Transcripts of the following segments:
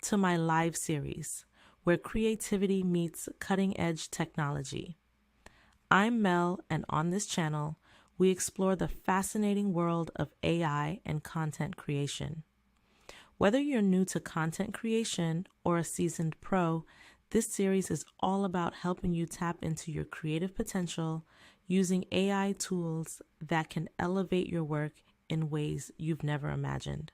to my live series, where creativity meets cutting edge technology. I'm Mel, and on this channel, we explore the fascinating world of AI and content creation. Whether you're new to content creation or a seasoned pro, this series is all about helping you tap into your creative potential using AI tools that can elevate your work in ways you've never imagined.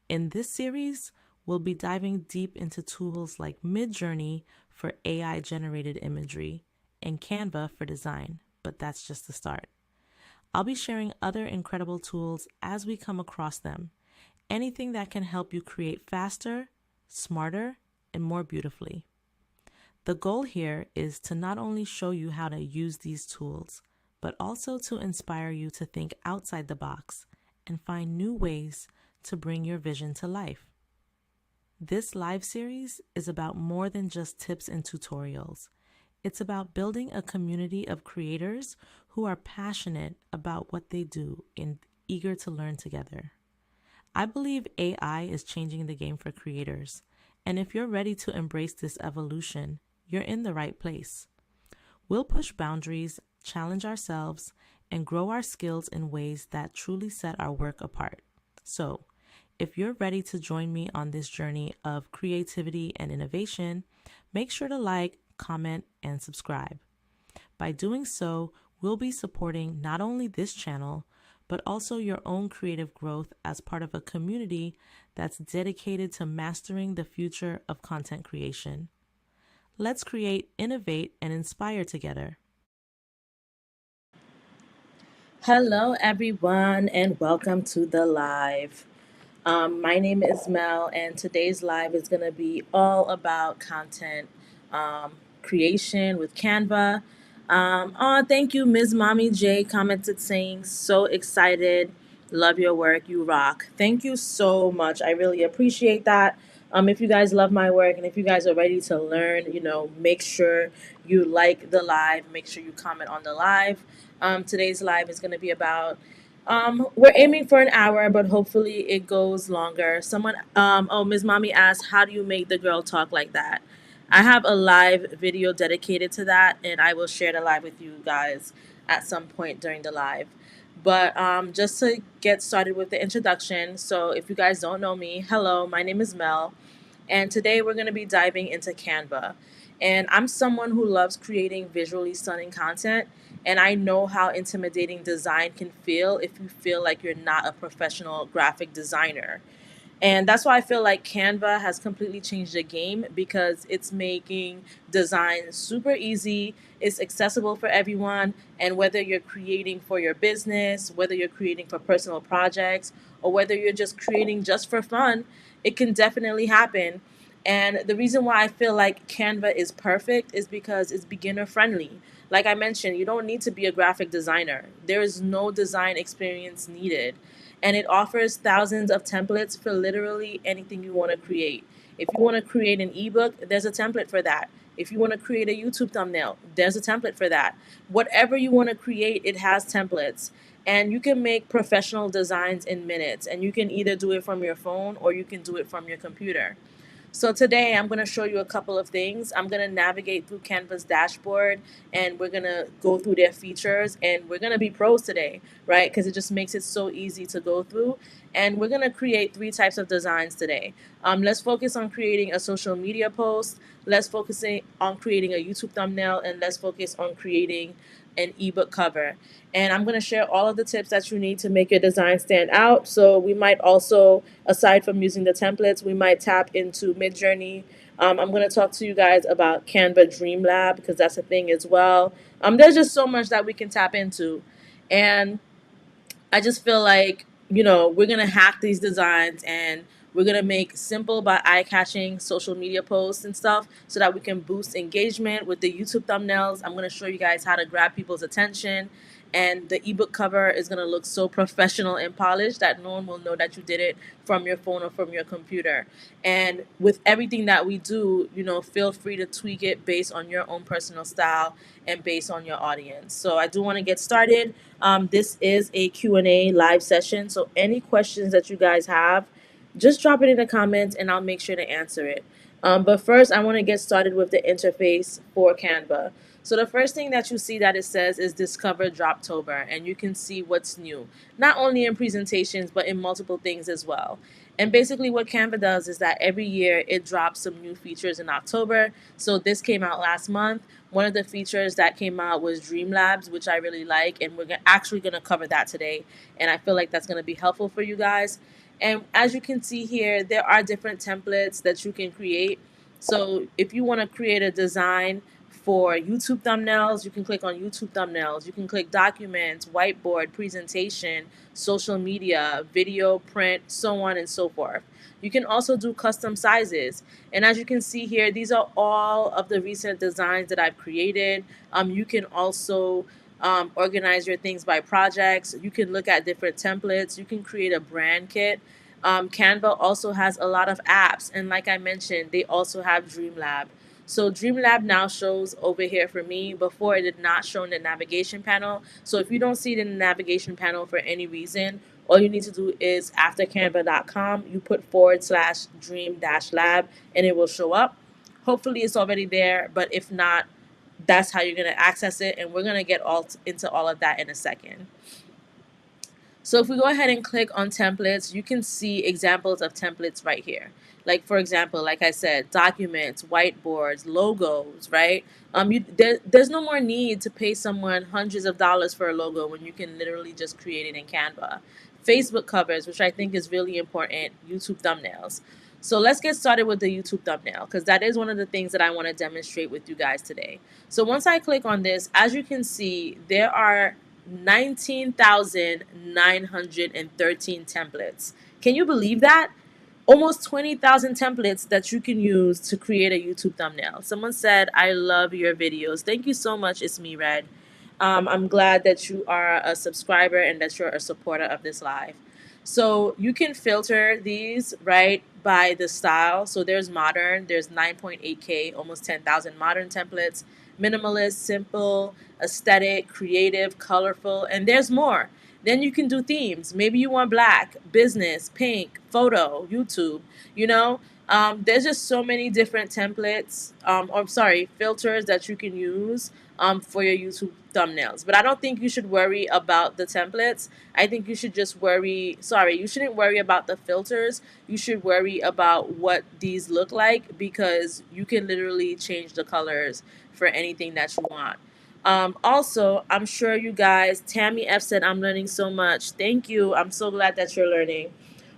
In this series, we'll be diving deep into tools like Midjourney for AI-generated imagery and Canva for design, but that's just the start. I'll be sharing other incredible tools as we come across them, anything that can help you create faster, smarter, and more beautifully. The goal here is to not only show you how to use these tools, but also to inspire you to think outside the box and find new ways to bring your vision to life. This live series is about more than just tips and tutorials. It's about building a community of creators who are passionate about what they do and eager to learn together. I believe AI is changing the game for creators, and if you're ready to embrace this evolution, you're in the right place. We'll push boundaries, challenge ourselves, and grow our skills in ways that truly set our work apart. So, if you're ready to join me on this journey of creativity and innovation, make sure to like, comment, and subscribe. By doing so, we'll be supporting not only this channel, but also your own creative growth as part of a community that's dedicated to mastering the future of content creation. Let's create, innovate, and inspire together. Hello, everyone, and welcome to the live. My name is Mel, and today's live is going to be all about content creation with Canva. Thank you, Ms. Mommy J commented saying, so excited. Love your work. You rock. Thank you so much. I really appreciate that. If you guys love my work and if you guys are ready to learn, make sure you like the live. Make sure you comment on the live. Today's live is going to be about we're aiming for an hour, but hopefully it goes longer. Ms. Mommy asked, how do you make the girl talk like that? I have a live video dedicated to that, and I will share the live with you guys at some point during the live. But just to get started with the introduction, so if you guys don't know me, hello, my name is Mel, and today we're going to be diving into Canva. And I'm someone who loves creating visually stunning content, and I know how intimidating design can feel if you feel like you're not a professional graphic designer. And that's why I feel like Canva has completely changed the game because it's making design super easy. It's accessible for everyone. And whether you're creating for your business, whether you're creating for personal projects, or whether you're just creating just for fun, it can definitely happen. And the reason why I feel like Canva is perfect is because it's beginner friendly. Like I mentioned, you don't need to be a graphic designer. There is no design experience needed, and it offers thousands of templates for literally anything you want to create. If you want to create an ebook, there's a template for that. If you want to create a YouTube thumbnail, there's a template for that. Whatever you want to create, it has templates. And you can make professional designs in minutes. And you can either do it from your phone or you can do it from your computer. So today I'm going to show you a couple of things. I'm going to navigate through Canva's dashboard and we're going to go through their features and we're going to be pros today, right? Because it just makes it so easy to go through. And we're going to create three types of designs today. Let's focus on creating a social media post. Let's focus on creating a YouTube thumbnail, and let's focus on creating an ebook cover. And I'm going to share all of the tips that you need to make your design stand out. So we might also, aside from using the templates, we might tap into Midjourney. I'm going to talk to you guys about Canva Dream Lab because that's a thing as well. There's just so much that we can tap into. And I just feel like, we're going to hack these designs and we're going to make simple but eye-catching social media posts and stuff so that we can boost engagement with the YouTube thumbnails. I'm going to show you guys how to grab people's attention. And the ebook cover is going to look so professional and polished that no one will know that you did it from your phone or from your computer. And with everything that we do, feel free to tweak it based on your own personal style and based on your audience. So I do want to get started. This is a Q&A live session. So any questions that you guys have, just drop it in the comments and I'll make sure to answer it. But first, I want to get started with the interface for Canva. So the first thing that you see that it says is Discover Droptober, and you can see what's new, not only in presentations, but in multiple things as well. And basically what Canva does is that every year it drops some new features in October. So this came out last month. One of the features that came out was Dreamlabs, which I really like, and we're actually going to cover that today. And I feel like that's going to be helpful for you guys. And as you can see here, there are different templates that you can create. So if you want to create a design for YouTube thumbnails, you can click on YouTube thumbnails. You can click documents, whiteboard, presentation, social media, video, print, so on and so forth. You can also do custom sizes. And as you can see here, these are all of the recent designs that I've created. You can also organize your things by projects. You can look at different templates. You can create a brand kit. Canva also has a lot of apps, and like I mentioned, they also have Dreamlab. So Dreamlab now shows over here for me. Before it did not show in the navigation panel. So if you don't see it in the navigation panel for any reason, all you need to do is after canva.com, you put /dream-lab and it will show up. Hopefully it's already there, but if not, that's how you're going to access it. And we're going to get into all of that in a second. So if we go ahead and click on templates, you can see examples of templates right here. Like, for example, like I said, documents, whiteboards, logos, right? There's no more need to pay someone hundreds of dollars for a logo when you can literally just create it in Canva. Facebook covers, which I think is really important, YouTube thumbnails. So let's get started with the YouTube thumbnail, because that is one of the things that I want to demonstrate with you guys today. So once I click on this, as you can see, there are 19,913 templates. Can you believe that? Almost 20,000 templates that you can use to create a YouTube thumbnail. Someone said, I love your videos. Thank you so much. It's me, Red. I'm glad that you are a subscriber and that you're a supporter of this live. So you can filter these, right, by the style. So there's modern, there's 9.8K, almost 10,000 modern templates, minimalist, simple, aesthetic, creative, colorful, and there's more. Then you can do themes. Maybe you want black, business, pink, photo, YouTube, you know. There's just so many different templates, or sorry, filters that you can use for your YouTube thumbnails. But I don't think you should worry about the templates. I think you should just you shouldn't worry about the filters. You should worry about what these look like, because you can literally change the colors for anything that you want. Also, I'm sure you guys, Tammy F said, I'm learning so much. Thank you. I'm so glad that you're learning.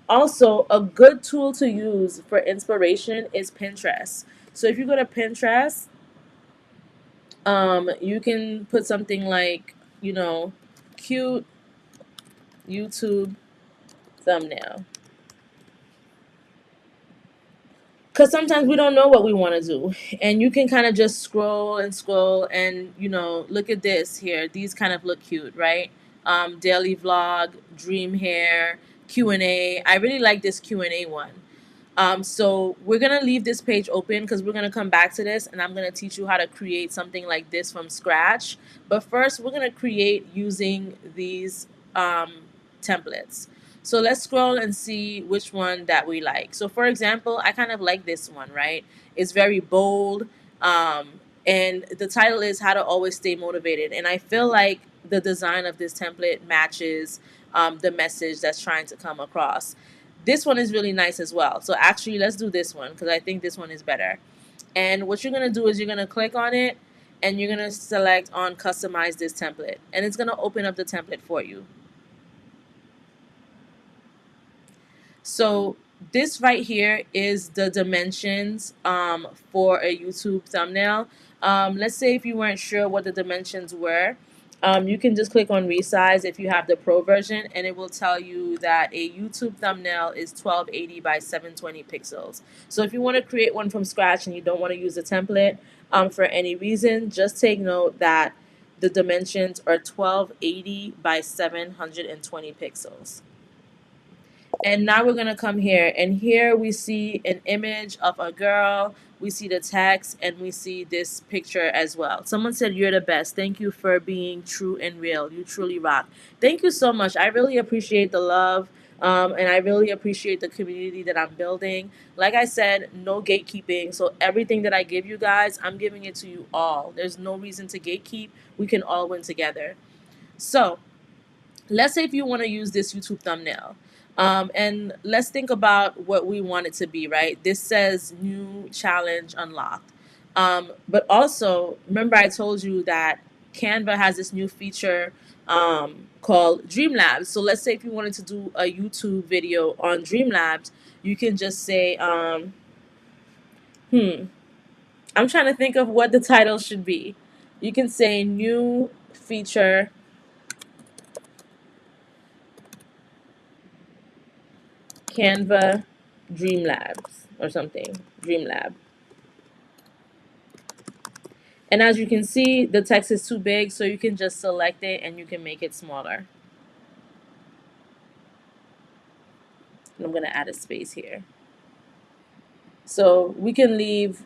Also, a good tool to use for inspiration is Pinterest. So if you go to Pinterest, you can put something like, cute YouTube thumbnail. Because sometimes we don't know what we want to do. And you can kind of just scroll and scroll and, look at this here. These kind of look cute, right? Daily vlog, dream hair, Q&A. I really like this Q&A one. So we're going to leave this page open because we're going to come back to this and I'm going to teach you how to create something like this from scratch. But first, we're going to create using these templates. So let's scroll and see which one that we like. So for example, I kind of like this one, right? It's very bold. And the title is How to Always Stay Motivated. And I feel like the design of this template matches the message that's trying to come across. This one is really nice as well. So actually, let's do this one because I think this one is better. And what you're going to do is you're going to click on it and you're going to select on Customize this template. And it's going to open up the template for you. So this right here is the dimensions for a YouTube thumbnail. Let's say if you weren't sure what the dimensions were, you can just click on resize if you have the pro version, and it will tell you that a YouTube thumbnail is 1280 by 720 pixels. So if you want to create one from scratch and you don't want to use a template for any reason, just take note that the dimensions are 1280 by 720 pixels. And now we're going to come here, and here we see an image of a girl, we see the text, and we see this picture as well. Someone said, you're the best. Thank you for being true and real. You truly rock. Thank you so much. I really appreciate the love. And I really appreciate the community that I'm building. Like I said, no gatekeeping. So everything that I give you guys, I'm giving it to you all. There's no reason to gatekeep. We can all win together. So let's say if you want to use this YouTube thumbnail. And let's think about what we want it to be, right? This says new challenge unlocked. But also, remember I told you that Canva has this new feature called Dreamlabs. So let's say if you wanted to do a YouTube video on Dreamlabs, you can just say, hmm, I'm trying to think of what the title should be. You can say new feature Canva Dreamlabs or something. Dreamlab. And as you can see, the text is too big, so you can just select it and you can make it smaller. And I'm going to add a space here. So we can leave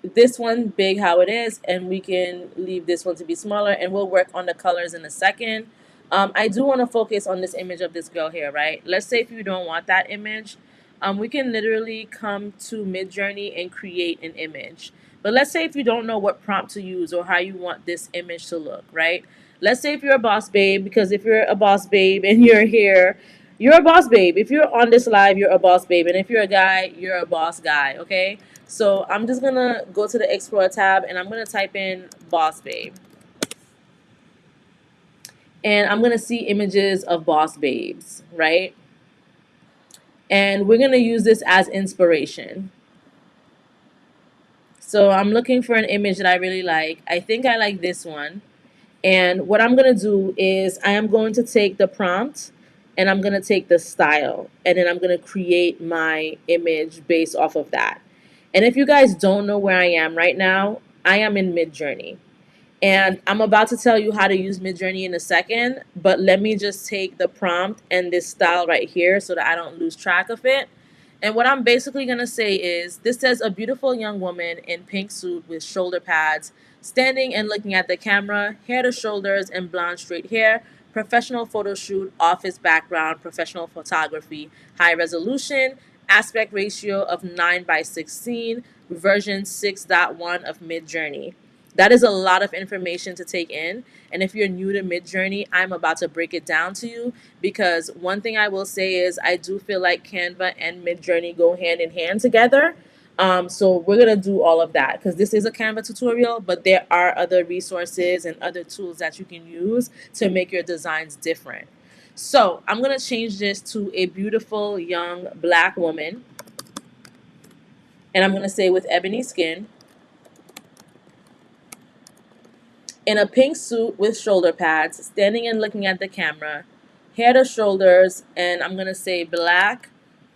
this one big how it is, and we can leave this one to be smaller, and we'll work on the colors in a second. I do want to focus on this image of this girl here, right? Let's say if you don't want that image, we can literally come to Midjourney and create an image. But let's say if you don't know what prompt to use or how you want this image to look, right? Let's say if you're a boss babe, because if you're a boss babe and you're here, you're a boss babe. If you're on this live, you're a boss babe. And if you're a guy, you're a boss guy, okay? So I'm just going to go to the Explore tab and I'm going to type in boss babe. And I'm going to see images of boss babes, right? And we're going to use this as inspiration. So I'm looking for an image that I really like. I think I like this one. And what I'm going to do is I am going to take the prompt and I'm going to take the style and then I'm going to create my image based off of that. And if you guys don't know where I am right now, I am in Midjourney. And I'm about to tell you how to use Midjourney in a second, but let me just take the prompt and this style right here so that I don't lose track of it. And what I'm basically going to say is this says a beautiful young woman in pink suit with shoulder pads, standing and looking at the camera, hair to shoulders and blonde straight hair, professional photo shoot, office background, professional photography, high resolution, aspect ratio of 9 by 16, version 6.1 of Midjourney. That is a lot of information to take in. And if you're new to Midjourney, I'm about to break it down to you because one thing I will say is I do feel like Canva and Midjourney go hand in hand together. So we're going to do all of that because this is a Canva tutorial, but there are other resources and other tools that you can use to make your designs different. So I'm going to change this to a beautiful young black woman. And I'm going to say with ebony skin, in a pink suit with shoulder pads, standing and looking at the camera, hair to shoulders, and I'm going to say black,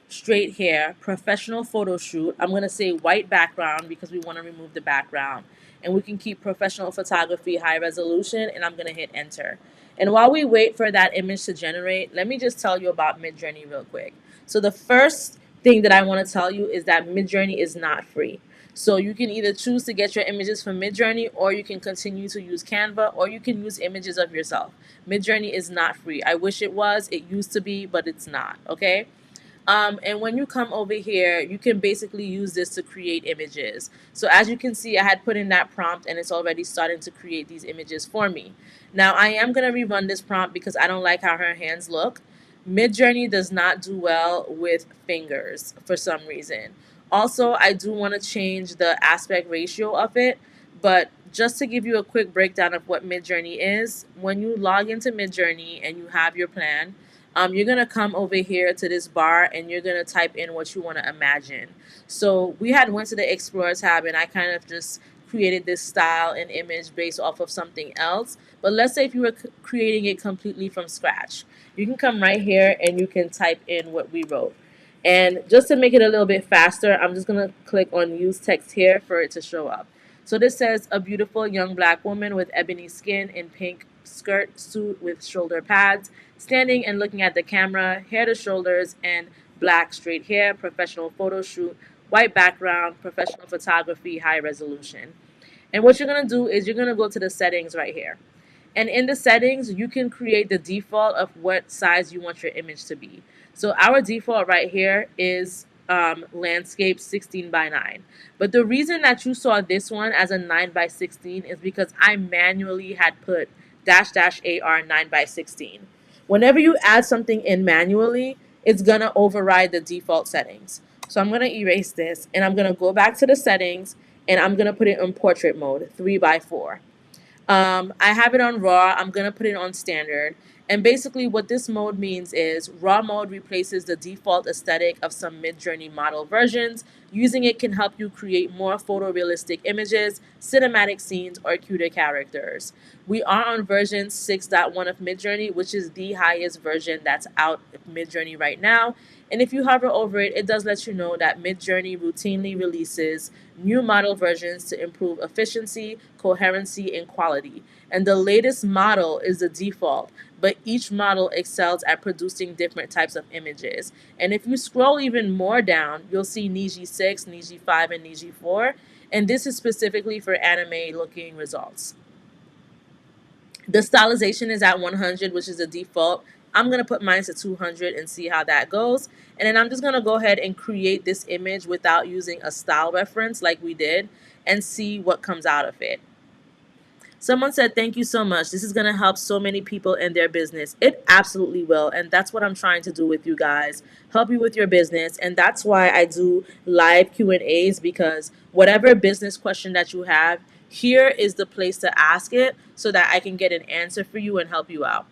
straight hair, professional photo shoot. I'm going to say white background because we want to remove the background. And we can keep professional photography, high resolution, and I'm going to hit enter. And while we wait for that image to generate, let me just tell you about Midjourney real quick. So the first thing that I want to tell you is that Midjourney is not free. So you can either choose to get your images from Midjourney or you can continue to use Canva or you can use images of yourself. Midjourney is not free. I wish it was. It used to be, but it's not, okay? And when you come over here, you can basically use this to create images. So as you can see, I had put in that prompt and it's already starting to create these images for me. Now I am going to rerun this prompt because I don't like how her hands look. Midjourney does not do well with fingers for some reason. Also, I do want to change the aspect ratio of it, but just to give you a quick breakdown of what Midjourney is, when you log into Midjourney and you have your plan, you're going to come over here to this bar and you're going to type in what you want to imagine. So we had went to the Explore tab and I kind of just created this style and image based off of something else. But let's say if you were creating it completely from scratch, you can come right here and you can type in what we wrote. And just to make it a little bit faster, I'm just going to click on use text here for it to show up. So this says a beautiful young black woman with ebony skin in pink skirt suit with shoulder pads, standing and looking at the camera, hair to shoulders and black straight hair, professional photo shoot, white background, professional photography, high resolution. And what you're going to do is you're going to go to the settings right here. And in the settings, you can create the default of what size you want your image to be. So our default right here is landscape 16 by 9. But the reason that you saw this one as a 9 by 16 is because I manually had put dash dash AR 9 by 16. Whenever you add something in manually, it's going to override the default settings. So I'm going to erase this and I'm going to go back to the settings and I'm going to put it in portrait mode, 3 by 4. I have it on raw. I'm going to put it on standard. And basically what this mode means is raw mode replaces the default aesthetic of some Midjourney model versions. Using it can help you create more photorealistic images, cinematic scenes, or cuter characters. We are on version 6.1 of Midjourney, which is the highest version that's out of Midjourney right now. And if you hover over it, it does let you know that Midjourney routinely releases new model versions to improve efficiency, coherency, and quality. And the latest model is the default, but each model excels at producing different types of images. And if you scroll even more down, you'll see Niji 6, Niji 5, and Niji 4. And this is specifically for anime looking results. The stylization is at 100, which is the default. I'm going to put mine to 200 and see how that goes. And then I'm just going to go ahead and create this image without using a style reference like we did and see what comes out of it. Someone said, thank you so much. This is going to help so many people in their business. It absolutely will. And that's what I'm trying to do with you guys. Help you with your business. And that's why I do live Q&As, because whatever business question that you have, here is the place to ask it so that I can get an answer for you and help you out.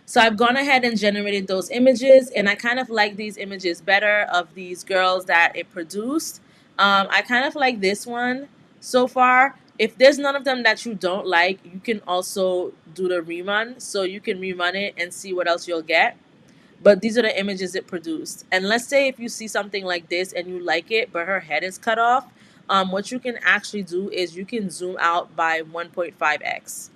So I've gone ahead and generated those images, and I kind of like these images better of these girls that it produced. I kind of like this one so far. If there's none of them that you don't like, you can also do the rerun. So you can rerun it and see what else you'll get. But these are the images it produced. And let's say if you see something like this and you like it, but her head is cut off, what you can actually do is you can zoom out by 1.5x.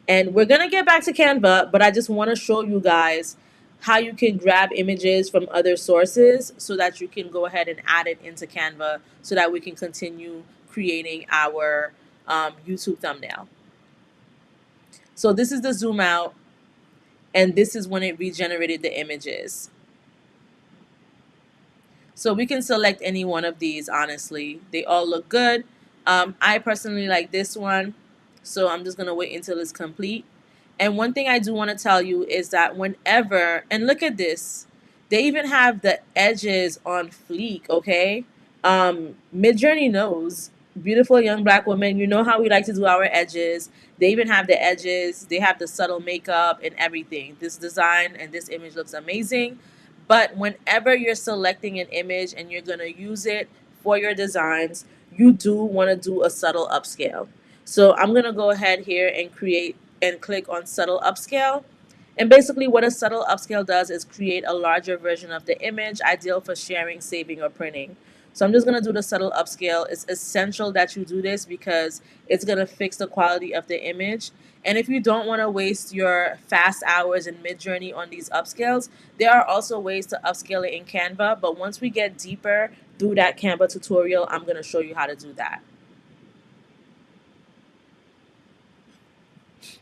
And we're going to get back to Canva, but I just want to show you guys how you can grab images from other sources so that you can go ahead and add it into Canva so that we can continue creating our YouTube thumbnail. So this is the zoom out, and this is when it regenerated the images. So we can select any one of these, honestly. They all look good. I personally like this one. So I'm just going to wait until it's complete. And one thing I do want to tell you is that whenever, and look at this, they even have the edges on fleek, okay? Midjourney knows. Beautiful young black woman, you know how we like to do our edges. They even have the edges. They have the subtle makeup and everything. This design and this image looks amazing. But whenever you're selecting an image and you're going to use it for your designs, you do want to do a subtle upscale. So I'm going to go ahead here and create and click on subtle upscale. And basically what a subtle upscale does is create a larger version of the image, ideal for sharing, saving, or printing. So I'm just going to do the subtle upscale. It's essential that you do this because it's going to fix the quality of the image. And if you don't want to waste your fast hours in Midjourney on these upscales, there are also ways to upscale it in Canva. But once we get deeper through that Canva tutorial, I'm going to show you how to do that.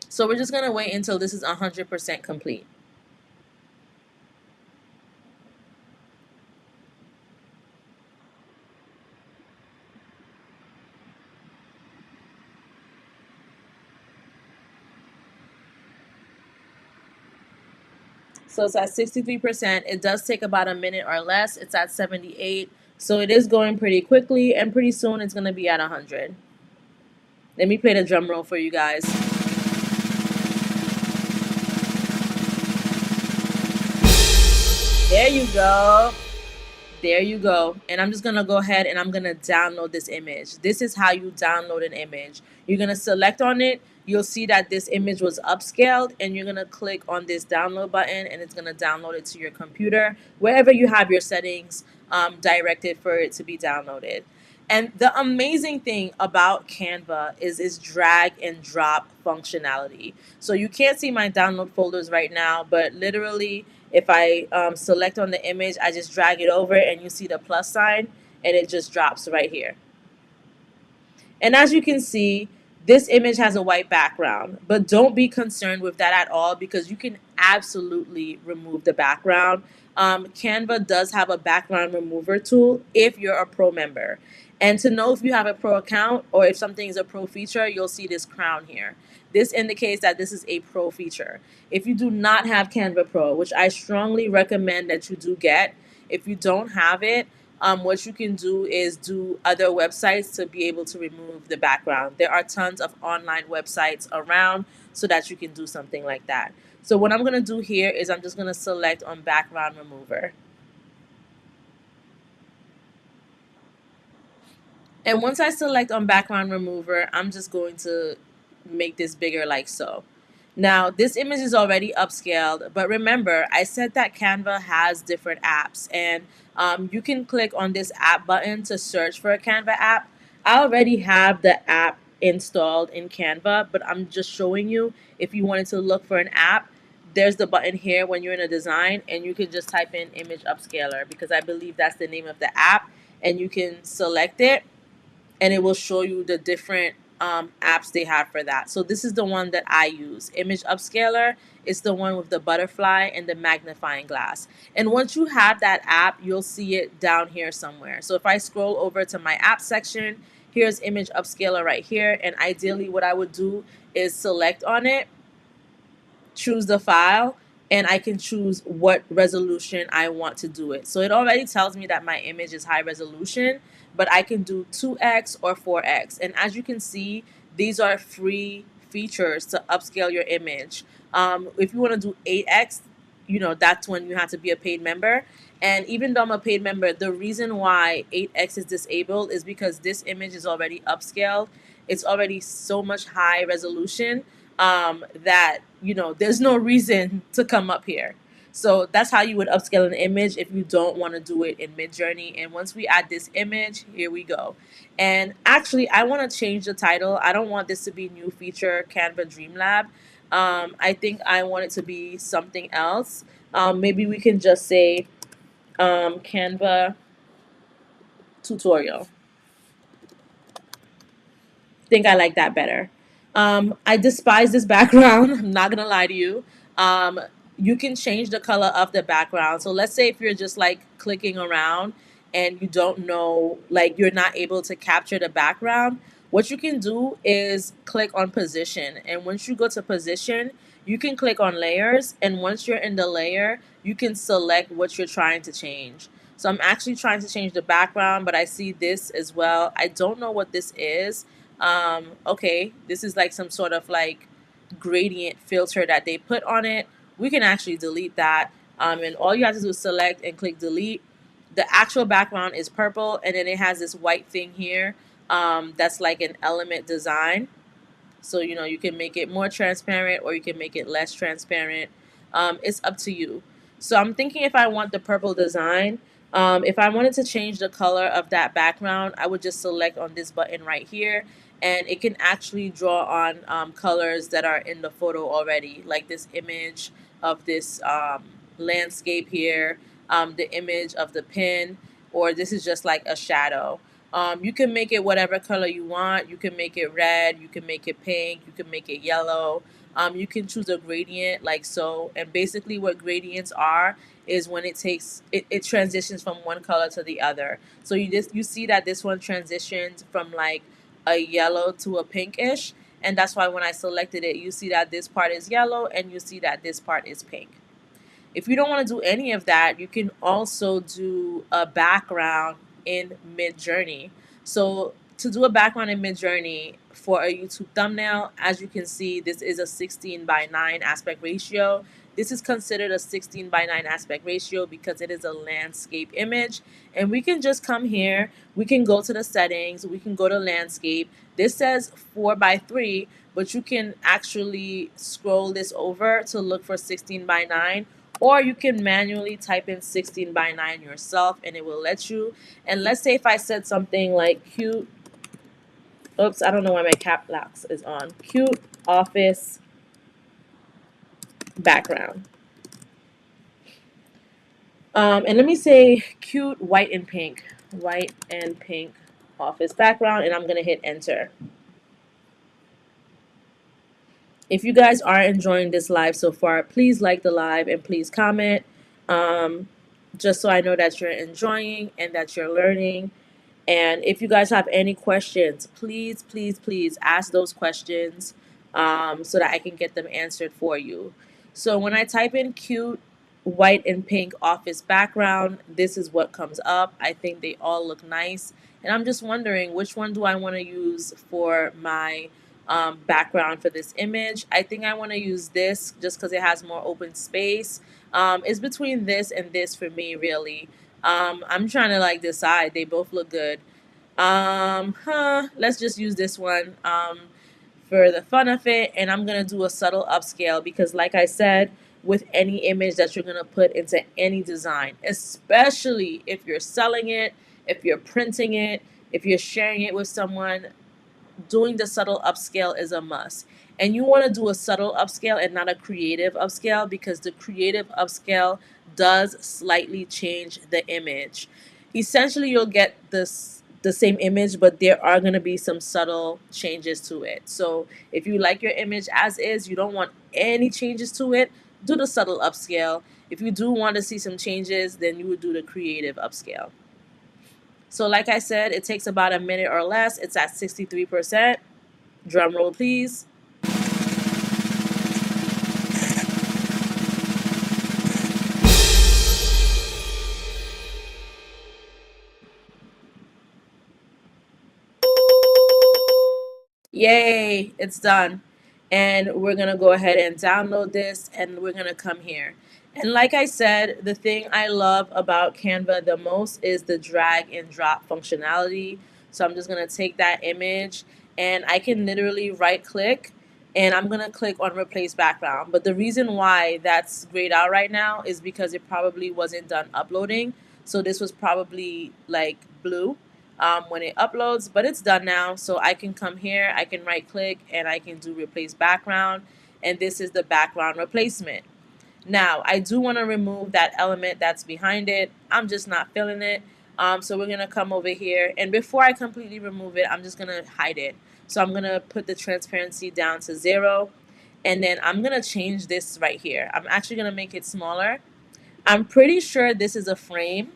So we're just going to wait until this is 100% complete. So it's at 63%. It does take about a minute or less. It's at 78. So it is going pretty quickly, and pretty soon it's going to be at 100. Let me play the drum roll for you guys. There you go. There you go. And I'm just going to go ahead and I'm going to download this image. This is how you download an image. You're going to select on it. You'll see that this image was upscaled, and you're going to click on this download button, and it's going to download it to your computer, wherever you have your settings directed for it to be downloaded. And the amazing thing about Canva is its drag and drop functionality. So you can't see my download folders right now, but literally if I select on the image, I just drag it over and you see the plus sign and it just drops right here. And as you can see, This image has a white background, but don't be concerned with that at all because you can absolutely remove the background. Canva does have a background remover tool if you're a pro member. And to know if you have a pro account or if something is a pro feature, you'll see this crown here. This indicates that this is a pro feature. If you do not have Canva Pro, which I strongly recommend that you do get, if you don't have it, what you can do is do other websites to be able to remove the background. There are tons of online websites around so that you can do something like that. So what I'm going to do here is I'm just going to select on background remover. And once I select on background remover, I'm just going to make this bigger like so. Now, this image is already upscaled, but remember, I said that Canva has different apps, and you can click on this app button to search for a Canva app. I already have the app installed in Canva, but I'm just showing you if you wanted to look for an app, there's the button here when you're in a design, and you can just type in image upscaler because I believe that's the name of the app, and you can select it and it will show you the different apps they have for that. So this is the one that I use. Image Upscaler is the one with the butterfly and the magnifying glass. And once you have that app, you'll see it down here somewhere. So if I scroll over to my app section, here's Image Upscaler right here. And ideally what I would do is select on it, choose the file, and I can choose what resolution I want to do it. So it already tells me that my image is high resolution, but I can do 2x or 4x. And as you can see, these are free features to upscale your image. If you want to do 8x, that's when you have to be a paid member. And even though I'm a paid member, the reason why 8x is disabled is because this image is already upscaled. It's already so much high resolution that there's no reason to come up here. So that's how you would upscale an image if you don't want to do it in Midjourney. And once we add this image, here we go. And actually, I want to change the title. I don't want this to be new feature Canva Dream Lab. I think I want it to be something else. Maybe we can just say Canva tutorial. Think I like that better. I despise this background. I'm not gonna lie to you. Um, you can change the color of the background. So let's say if you're just like clicking around and you don't know, like you're not able to capture the background, what you can do is click on position. And once you go to position, you can click on layers. And once you're in the layer, you can select what you're trying to change. So I'm actually trying to change the background, but I see this as well. I don't know what this is. Okay, this is like some sort of like gradient filter that they put on it. We can actually delete that. And all you have to do is select and click delete. The actual background is purple, and then it has this white thing here that's like an element design. So, you can make it more transparent or you can make it less transparent. It's up to you. So I'm thinking if I want the purple design, if I wanted to change the color of that background, I would just select on this button right here. And it can actually draw on colors that are in the photo already, like this image of this landscape here, the image of the pin, or this is just like a shadow. You can make it whatever color you want. You can make it red, you can make it pink, you can make it yellow. You can choose a gradient like so. And basically what gradients are is when it transitions from one color to the other. So you see that this one transitions from like a yellow to a pinkish. And that's why when I selected it, you see that this part is yellow and you see that this part is pink. If you don't want to do any of that, you can also do a background in Midjourney. So to do a background in Midjourney for a YouTube thumbnail, as you can see, this is a 16:9 aspect ratio. This is considered a 16:9 aspect ratio because it is a landscape image. And we can just come here, we can go to the settings, we can go to landscape. This says 4:3, but you can actually scroll this over to look for 16:9, or you can manually type in 16:9 yourself and it will let you. And let's say if I said something like cute, oops, I don't know why my cap locks is on, cute office background. And let me say cute white and pink office background, and I'm gonna hit enter. If you guys are enjoying this live so far, please like the live and please comment, um, just so I know that you're enjoying and that you're learning. And if you guys have any questions, please, please, please ask those questions, so that I can get them answered for you. So when I type in cute white and pink office background, this is what comes up. I think they all look nice. And I'm just wondering, which one do I want to use for my background for this image? I think I want to use this just because it has more open space. It's between this and this for me, really. I'm trying to like decide. They both look good. Let's just use this one for the fun of it, and I'm gonna do a subtle upscale because, like I said, with any image that you're gonna put into any design, especially if you're selling it, if you're printing it, if you're sharing it with someone, doing the subtle upscale is a must. And you want to do a subtle upscale and not a creative upscale, because the creative upscale does slightly change the image. Essentially, you'll get the same image, but there are going to be some subtle changes to it. So if you like your image as is, you don't want any changes to it, do the subtle upscale. If you do want to see some changes, then you would do the creative upscale. So like I said, it takes about a minute or less. It's at 63%. Drum roll, please. Yay, it's done. And we're going to go ahead and download this, and we're going to come here. And like I said, the thing I love about Canva the most is the drag and drop functionality. So I'm just going to take that image and I can literally right click and I'm going to click on replace background. But the reason why that's grayed out right now is because it probably wasn't done uploading. So this was probably like blue when it uploads, but it's done now. So I can come here, I can right click, and I can do replace background. And this is the background replacement. Now, I do want to remove that element that's behind it. I'm just not feeling it. So we're going to come over here. And before I completely remove it, I'm just going to hide it. So I'm going to put the transparency down to 0. And then I'm going to change this right here. I'm actually going to make it smaller. I'm pretty sure this is a frame.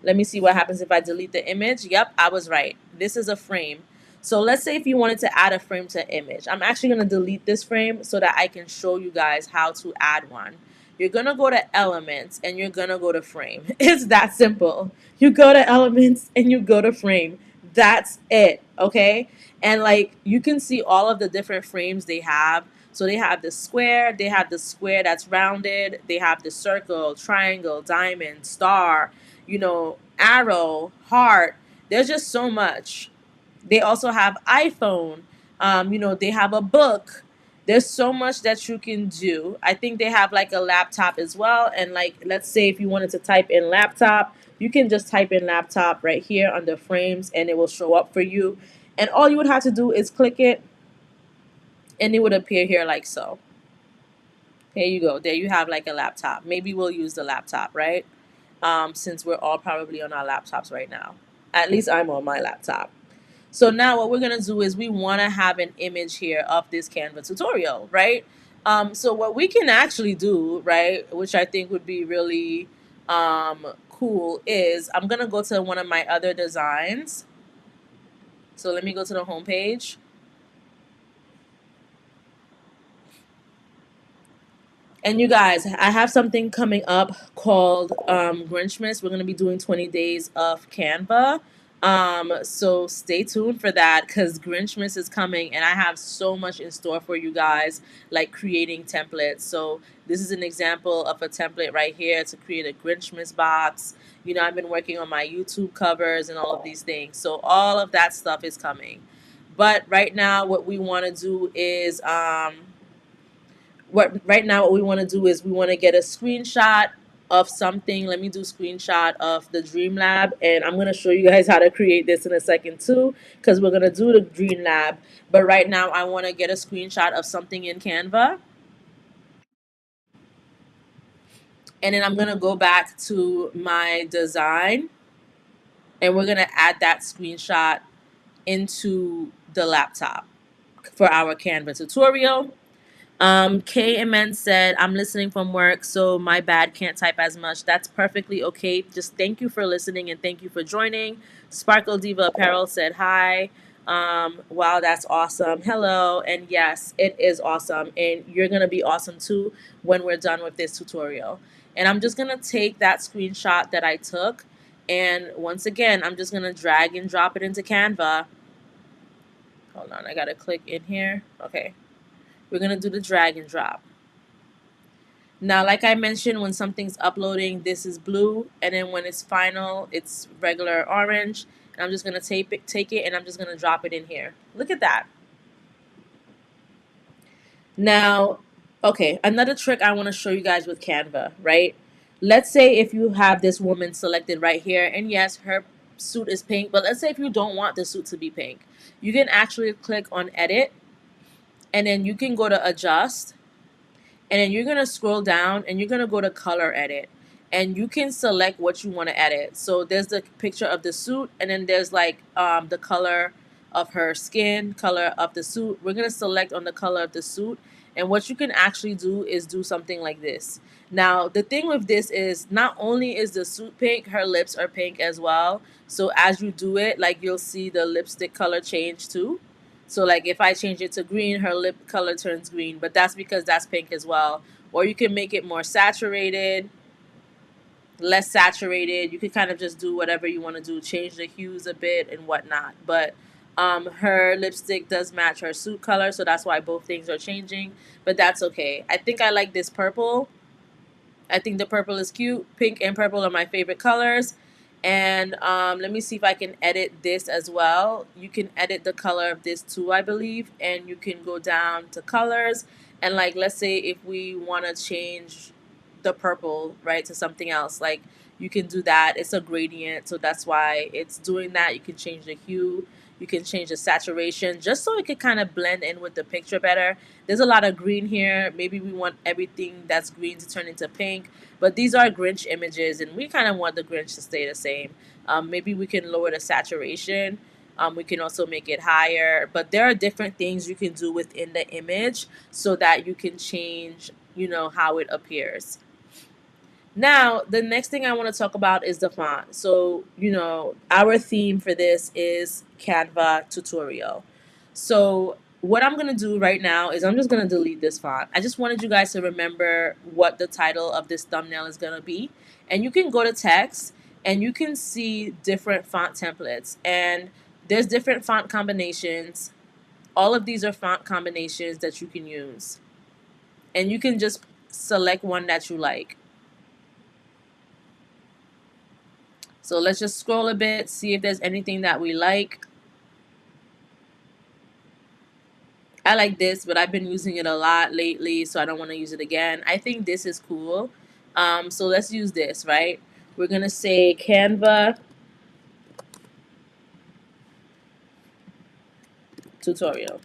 Let me see what happens if I delete the image. Yep, I was right. This is a frame. So let's say if you wanted to add a frame to image. I'm actually going to delete this frame so that I can show you guys how to add one. You're going to go to elements and you're going to go to frame. It's that simple. You go to elements and you go to frame. That's it, okay? And like you can see all of the different frames they have. So they have they have the square that's rounded, they have the circle, triangle, diamond, star, arrow, heart. There's just so much. They also have iPhone. They have a book. There's so much that you can do. I think they have like a laptop as well. And like, let's say if you wanted to type in laptop, you can just type in laptop right here under frames and it will show up for you. And all you would have to do is click it and it would appear here like so. Here you go. There you have like a laptop. Maybe we'll use the laptop, right? Since we're all probably on our laptops right now. At least I'm on my laptop. So now what we're going to do is we want to have an image here of this Canva tutorial, right? So what we can actually do, right, which I think would be really cool, is I'm going to go to one of my other designs. So let me go to the home page. And you guys, I have something coming up called Grinchmas. We're going to be doing 20 days of Canva. So stay tuned for that because Grinchmas is coming and I have so much in store for you guys, like creating templates. So this is an example of a template right here to create a Grinchmas box. I've been working on my YouTube covers and all of these things. So all of that stuff is coming. But right now, what we want to do is what we want to do is we want to get a screenshot of something. Let me do screenshot of the Dream Lab, and I'm going to show you guys how to create this in a second too, because we're going to do the Dream Lab. But right now I want to get a screenshot of something in Canva, and then I'm going to go back to my design and we're going to add that screenshot into the laptop for our Canva tutorial. KMN said, I'm listening from work, so my bad, can't type as much. That's perfectly okay. Just thank you for listening and thank you for joining. Sparkle Diva Apparel said hi. Wow, that's awesome. Hello. And yes, it is awesome. And you're going to be awesome too when we're done with this tutorial. And I'm just going to take that screenshot that I took. And once again, I'm just going to drag and drop it into Canva. Hold on, I got to click in here. Okay. We're going to do the drag and drop. Now, like I mentioned, when something's uploading, this is blue, and then when it's final, it's regular orange. And I'm just gonna take it, and I'm just gonna drop it in here. Look at that. Now, okay, another trick I want to show you guys with Canva, right? Let's say if you have this woman selected right here, and yes, her suit is pink, but let's say if you don't want the suit to be pink, you can actually click on Edit, and then you can go to Adjust, and then you're gonna scroll down and you're gonna go to color edit, and you can select what you want to edit. So there's the picture of the suit, and then there's like the color of her skin, color of the suit. We're gonna select on the color of the suit, and what you can actually do is do something like this. Now the thing with this is not only is the suit pink, her lips are pink as well. So as you do it, like you'll see the lipstick color change too. So like if I change it to green, her lip color turns green, but that's because that's pink as well. Or you can make it more saturated, less saturated. You can kind of just do whatever you want to do, change the hues a bit and whatnot. But her lipstick does match her suit color, so that's why both things are changing. But that's okay. I think I like this purple. I think the purple is cute. Pink and purple are my favorite colors. And let me see if I can edit this as well. You can edit the color of this too, I believe. And you can go down to colors. And like, let's say if we want to change the purple, right, to something else, like you can do that. It's a gradient, so that's why it's doing that. You can change the hue. You can change the saturation just so it can kind of blend in with the picture better. There's a lot of green here. Maybe we want everything that's green to turn into pink. But these are Grinch images, and we kind of want the Grinch to stay the same. Maybe we can lower the saturation. We can also make it higher. But there are different things you can do within the image so that you can change, how it appears. Now, the next thing I want to talk about is the font. So, our theme for this is Canva tutorial. So, what I'm going to do right now is I'm just going to delete this font. I just wanted you guys to remember what the title of this thumbnail is going to be. And you can go to text and you can see different font templates. And there's different font combinations. All of these are font combinations that you can use. And you can just select one that you like. So let's just scroll a bit, see if there's anything that we like. I like this, but I've been using it a lot lately, so I don't want to use it again. I think this is cool. So let's use this, right? We're going to say Canva tutorial.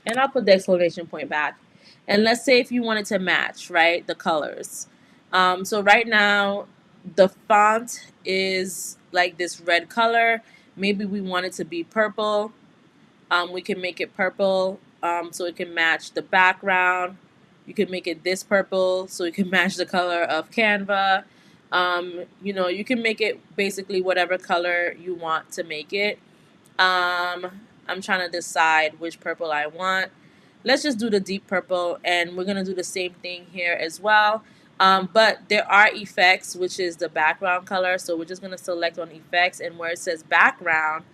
And I'll put the exclamation point back. And let's say if you wanted to match, right, the colors. So right now, the font is like this red color. Maybe we want it to be purple. We can make it purple so it can match the background. You can make it this purple so it can match the color of Canva. You can make it basically whatever color you want to make it. I'm trying to decide which purple I want. Let's just do the deep purple, and we're going to do the same thing here as well. But there are effects, which is the background color. So we're just going to select on effects, and where it says background,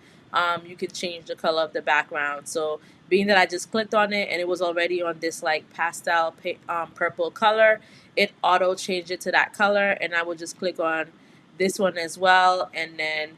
you can change the color of the background. So being that I just clicked on it and it was already on this like pastel purple color, it auto changed it to that color, and I will just click on this one as well and then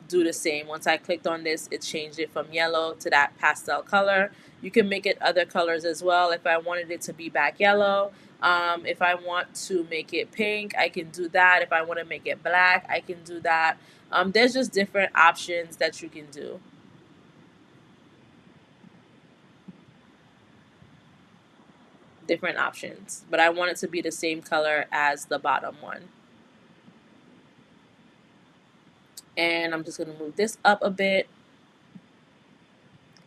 do the same. Once I clicked on this, it changed it from yellow to that pastel color. You can make it other colors as well. If I wanted it to be back yellow, if I want to make it pink, I can do that. If I want to make it black, I can do that. There's just different options that you can do. Different options. But I want it to be the same color as the bottom one. And I'm just going to move this up a bit.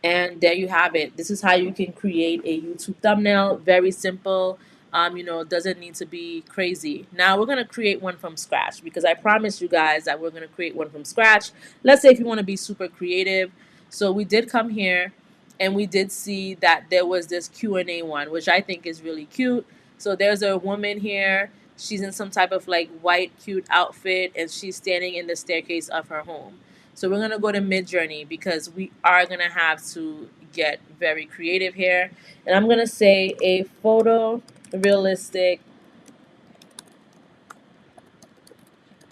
And there you have it. This is how you can create a YouTube thumbnail. Very simple. Doesn't need to be crazy. Now we're gonna create one from scratch because I promised you guys that we're gonna create one from scratch. Let's say if you want to be super creative. So we did come here and we did see that there was this Q&A one, which I think is really cute. So there's a woman here. She's in some type of like white cute outfit and she's standing in the staircase of her home. So we're gonna go to Mid Journey because we are gonna have to get very creative here. And I'm gonna say a photo realistic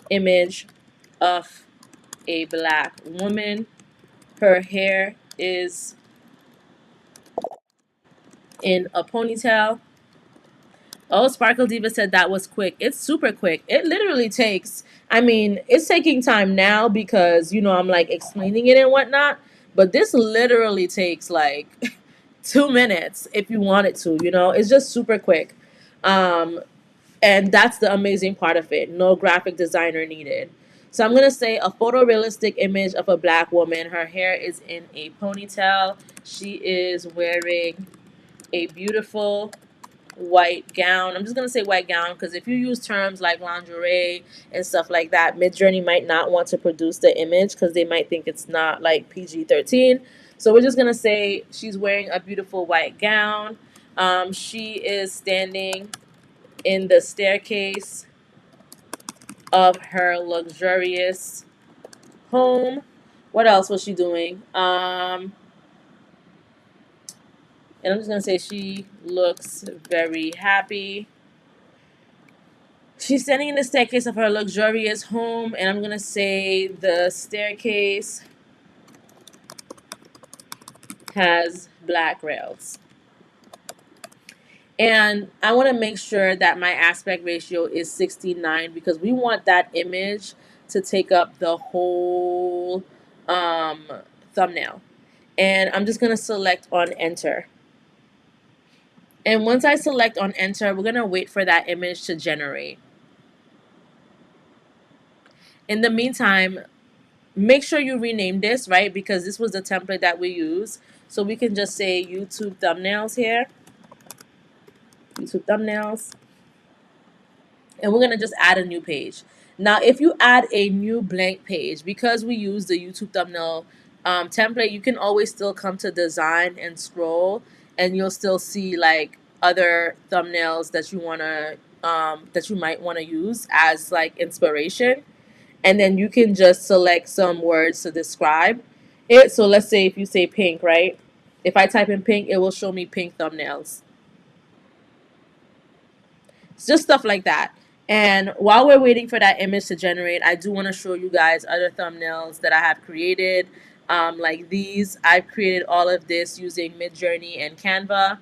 image of a black woman. Her hair is in a ponytail. Oh, Sparkle Diva said that was quick. It's super quick. It literally takes, it's taking time now because, I'm like explaining it and whatnot. But this literally takes like 2 minutes if you want it to, it's just super quick. Um, and that's the amazing part of it. No graphic designer needed. So I'm going to say a photorealistic image of a black woman. Her hair is in a ponytail. She is wearing a beautiful white gown. I'm just gonna say white gown because if you use terms like lingerie and stuff like that, Midjourney might not want to produce the image because they might think it's not like PG-13. So we're just gonna say she's wearing a beautiful white gown. She is standing in the staircase of her luxurious home. What else was she doing? And I'm just gonna say she looks very happy. She's standing in the staircase of her luxurious home, and I'm going to say the staircase has black rails. And I want to make sure that my aspect ratio is 69 because we want that image to take up the whole um, thumbnail. And I'm just going to select on enter. And once I select on enter, we're going to wait for that image to generate. In the meantime, make sure you rename this, right? Because this was the template that we use. So we can just say YouTube thumbnails here. YouTube thumbnails. And we're going to just add a new page. Now, if you add a new blank page, because we use the YouTube thumbnail template, you can always still come to design and scroll, and you'll still see like other thumbnails that you want to that you might want to use as like inspiration. And then you can just select some words to describe it. So let's say if you say pink, right? If I type in pink, it will show me pink thumbnails. It's just stuff like that. And while we're waiting for that image to generate, I do want to show you guys other thumbnails that I have created. Like these, I've created all of this using Midjourney and Canva.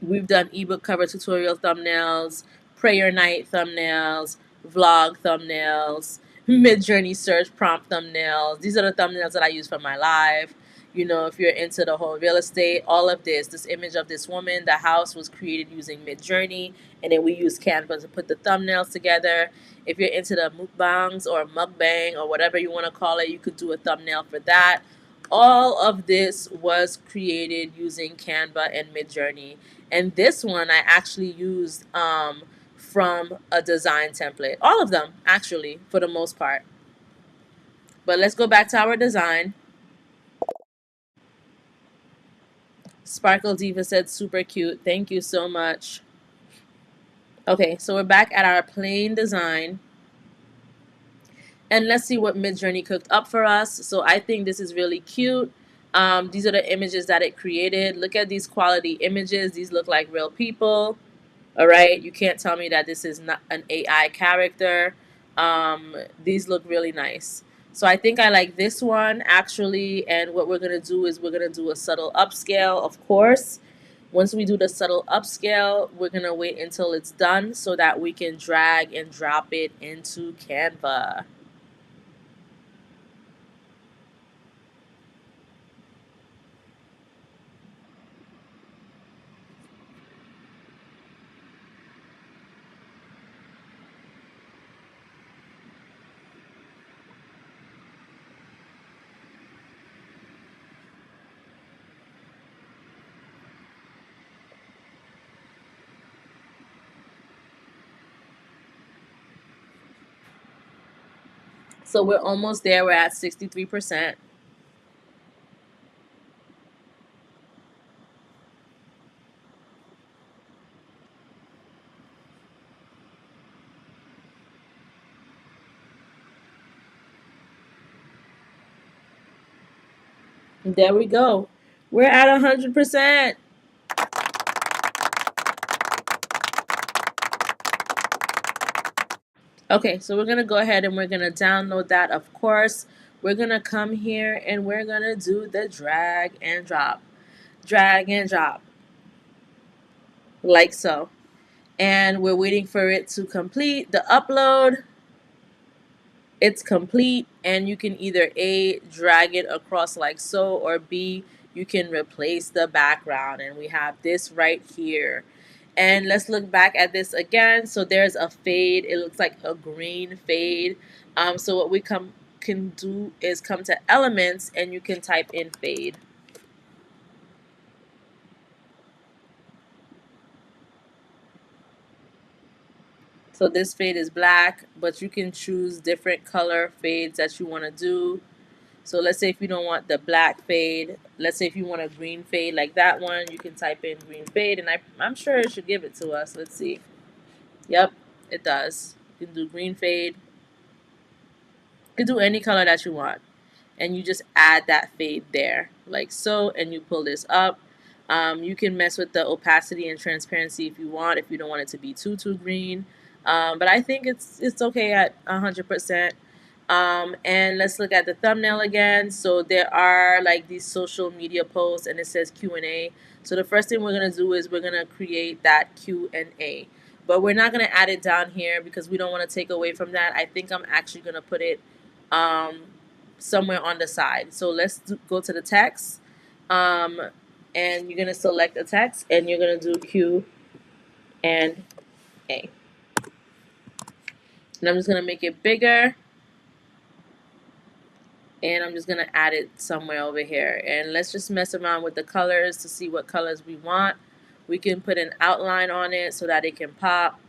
We've done ebook cover tutorial thumbnails, prayer night thumbnails, vlog thumbnails, mid-journey search prompt thumbnails. These are the thumbnails that I use for my live. If you're into the whole real estate, all of this image of this woman, the house was created using Mid-Journey, and then we use Canva to put the thumbnails together. If you're into the mukbangs or mukbang or whatever you want to call it, you could do a thumbnail for that. All of this was created using Canva and Mid-Journey. And this one I actually used from a design template. All of them, actually, for the most part. But let's go back to our design. Sparkle Diva said super cute. Thank you so much. Okay, so we're back at our plain design. And let's see what Midjourney cooked up for us. So I think this is really cute. These are the images that it created. Look at these quality images. These look like real people. All right, you can't tell me that this is not an AI character. These look really nice. So I think I like this one actually. And what we're going to do is we're going to do a subtle upscale, of course. Once we do the subtle upscale, we're going to wait until it's done so that we can drag and drop it into Canva. So we're almost there. We're at 63%. There we go. We're at 100%. Okay, so we're gonna go ahead and we're gonna download that. Of course, we're gonna come here and we're gonna do the drag and drop, like so. And we're waiting for it to complete the upload. It's complete, and you can either A, drag it across like so, or B, you can replace the background. And we have this right here. And let's look back at this again. So there's a fade. It looks like a green fade. So what we can do is come to elements, and you can type in fade. So this fade is black, but you can choose different color fades that you want to do. So let's say if you don't want the black fade, let's say if you want a green fade like that one, you can type in green fade, and I'm sure it should give it to us. Let's see. Yep, it does. You can do green fade. You can do any color that you want. And you just add that fade there, like so, and you pull this up. You can mess with the opacity and transparency if you want, if you don't want it to be too green. But I think it's okay at 100%. And let's look at the thumbnail again. So there are like these social media posts, and it says Q&A. So the first thing we're gonna do is we're gonna create that Q&A, but we're not gonna add it down here because we don't want to take away from that. I think I'm actually gonna put it um, somewhere on the side. So go to the text, um, and you're gonna select a text, and you're gonna do Q and A. And I'm just gonna make it bigger, and I'm just gonna add it somewhere over here. And let's just mess around with the colors to see what colors we want. We can put an outline on it so that it can pop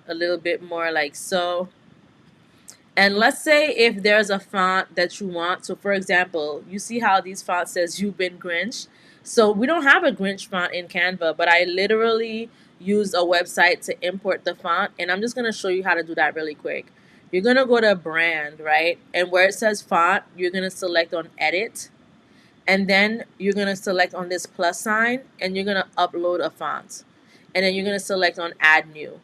a little bit more, like so. And let's say if there's a font that you want. So for example, you see how these fonts says You've Been Grinch. So we don't have a Grinch font in Canva, but I literally used a website to import the font, and I'm just going to show you how to do that really quick. You're going to go to brand, right? And where it says font, you're going to select on edit, and then you're going to select on this plus sign, and you're going to upload a font. And then you're going to select on add new.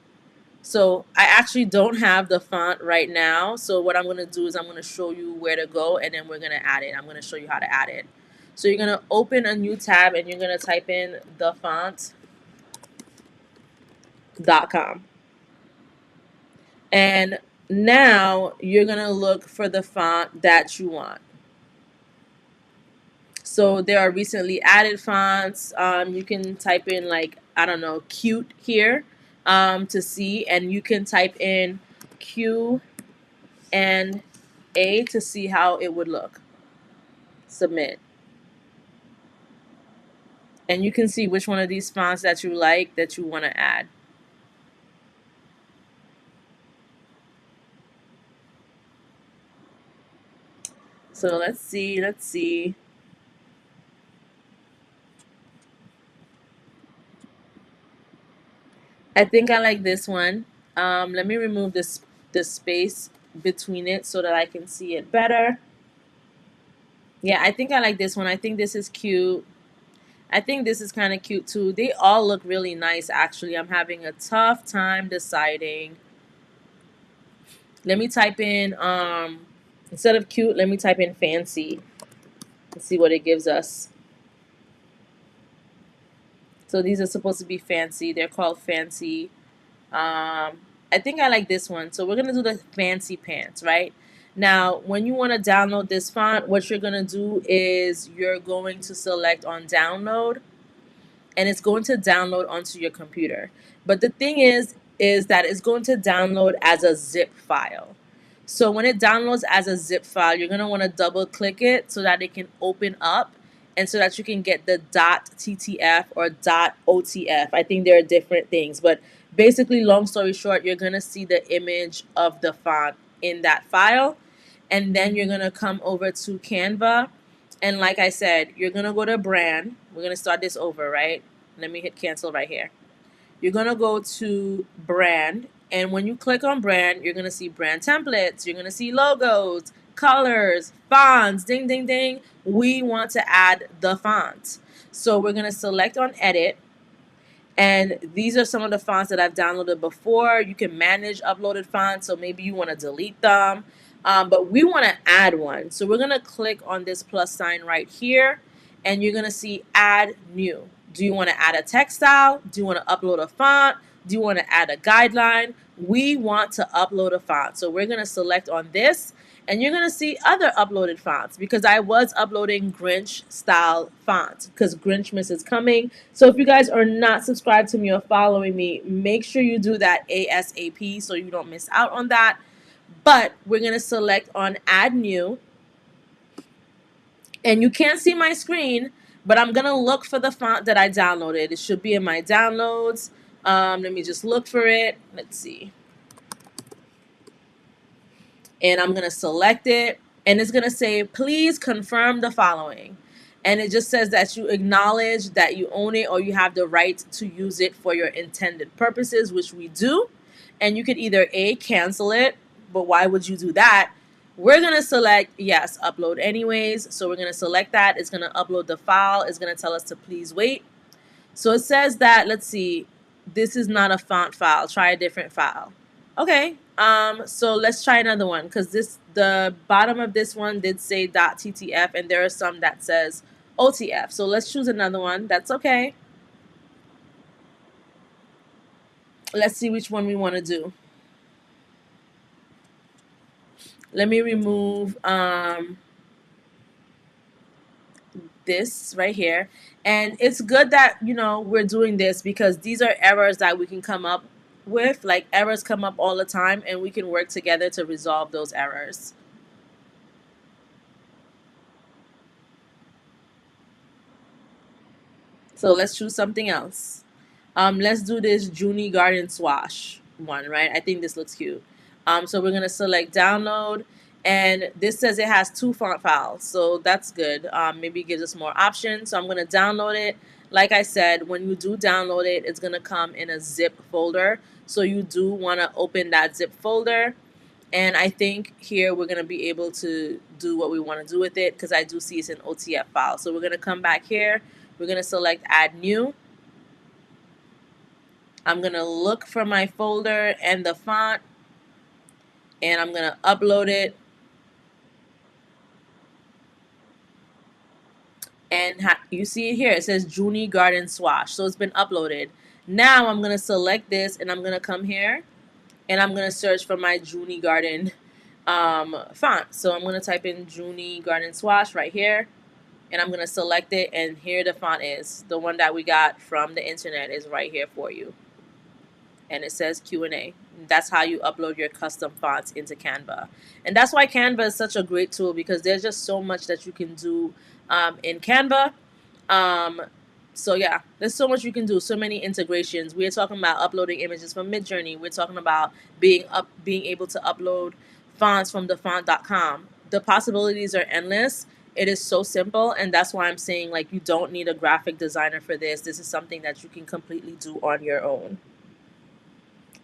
So I actually don't have the font right now. So what I'm going to do is I'm going to show you where to go, and then we're going to add it. I'm going to show you how to add it. So you're going to open a new tab, and you're going to type in thefont.com. And now you're going to look for the font that you want. So there are recently added fonts. You can type in, like, I don't know, cute here to see, and you can type in Q and A to see how it would look. Submit. And you can see which one of these fonts that you like that you want to add. So let's see. I think I like this one. Let me remove this space between it so that I can see it better. Yeah, I think I like this one. I think this is cute. I think this is kind of cute too. They all look really nice, actually. I'm having a tough time deciding. Let me type in, instead of cute, let me type in fancy and see what it gives us. So these are supposed to be fancy. They're called fancy. I think I like this one. So we're going to do the fancy pants, right? Now, when you want to download this font, what you're going to do is you're going to select on download, and it's going to download onto your computer. But the thing is that it's going to download as a zip file. So when it downloads as a zip file, you're going to want to double click it so that it can open up, and so that you can get the .ttf or .otf. I think there are different things, but basically, long story short, you're going to see the image of the font in that file. and then you're gonna come over to Canva. And like I said, you're gonna go to brand. We're gonna start this over, right? Let me hit cancel right here. You're gonna go to brand, and when you click on brand, you're gonna see brand templates, you're gonna see logos, colors, fonts, ding ding ding. We want to add the font. So we're gonna select on edit, and these are some of the fonts that I've downloaded before. You can manage uploaded fonts, so maybe you want to delete them. But we want to add one. So we're going to click on this plus sign right here, and you're going to see add new. Do you want to add a text style? Do you want to upload a font? Do you want to add a guideline? We want to upload a font. So we're going to select on this, and you're going to see other uploaded fonts because I was uploading Grinch style fonts because Grinchmas is coming. So if you guys are not subscribed to me or following me, make sure you do that ASAP so you don't miss out on that. But we're going to select on add new, and you can't see my screen, but I'm going to look for the font that I downloaded. It should be in my downloads. Let me just look for it. Let's see. And I'm going to select it, and it's going to say, please confirm the following. And it just says that you acknowledge that you own it or you have the right to use it for your intended purposes, which we do. And you could either A, cancel it, but why would you do that? We're going to select yes, upload anyways. So we're going to select that. It's going to upload the file. It's going to tell us to please wait. So it says that, let's see, this is not a font file. Try a different file. Okay. So let's try another one because the bottom of this one did say .ttf, and there are some that says OTF. So let's choose another one. That's okay. Let's see which one we want to do. Let me remove this right here. And it's good that, we're doing this because these are errors that we can come up with. Like, errors come up all the time, and we can work together to resolve those errors. So let's choose something else. Let's do this Junie Garden Swash one, right? I think this looks cute. So we're gonna select download, and this says it has 2 font files, so that's good. Maybe it gives us more options. So I'm gonna download it. Like I said, when you do download it, it's gonna come in a zip folder. So you do wanna open that zip folder. And I think here we're gonna be able to do what we wanna do with it because I do see it's an OTF file. So we're gonna come back here. We're gonna select add new. I'm going to look for my folder and the font, and I'm going to upload it. And you see it here. It says Junie Garden Swash. So it's been uploaded. Now I'm going to select this, and I'm going to come here, and I'm going to search for my Junie Garden font. So I'm going to type in Junie Garden Swash right here, and I'm going to select it, and here the font is. The one that we got from the internet is right here for you. And it says Q&A. That's how you upload your custom fonts into Canva. And that's why Canva is such a great tool because there's just so much that you can do in Canva. So yeah, there's so much you can do, so many integrations. We're talking about uploading images from Midjourney. We're talking about being able to upload fonts from thefont.com. The possibilities are endless. It is so simple, and that's why I'm saying, like, you don't need a graphic designer for this. This is something that you can completely do on your own.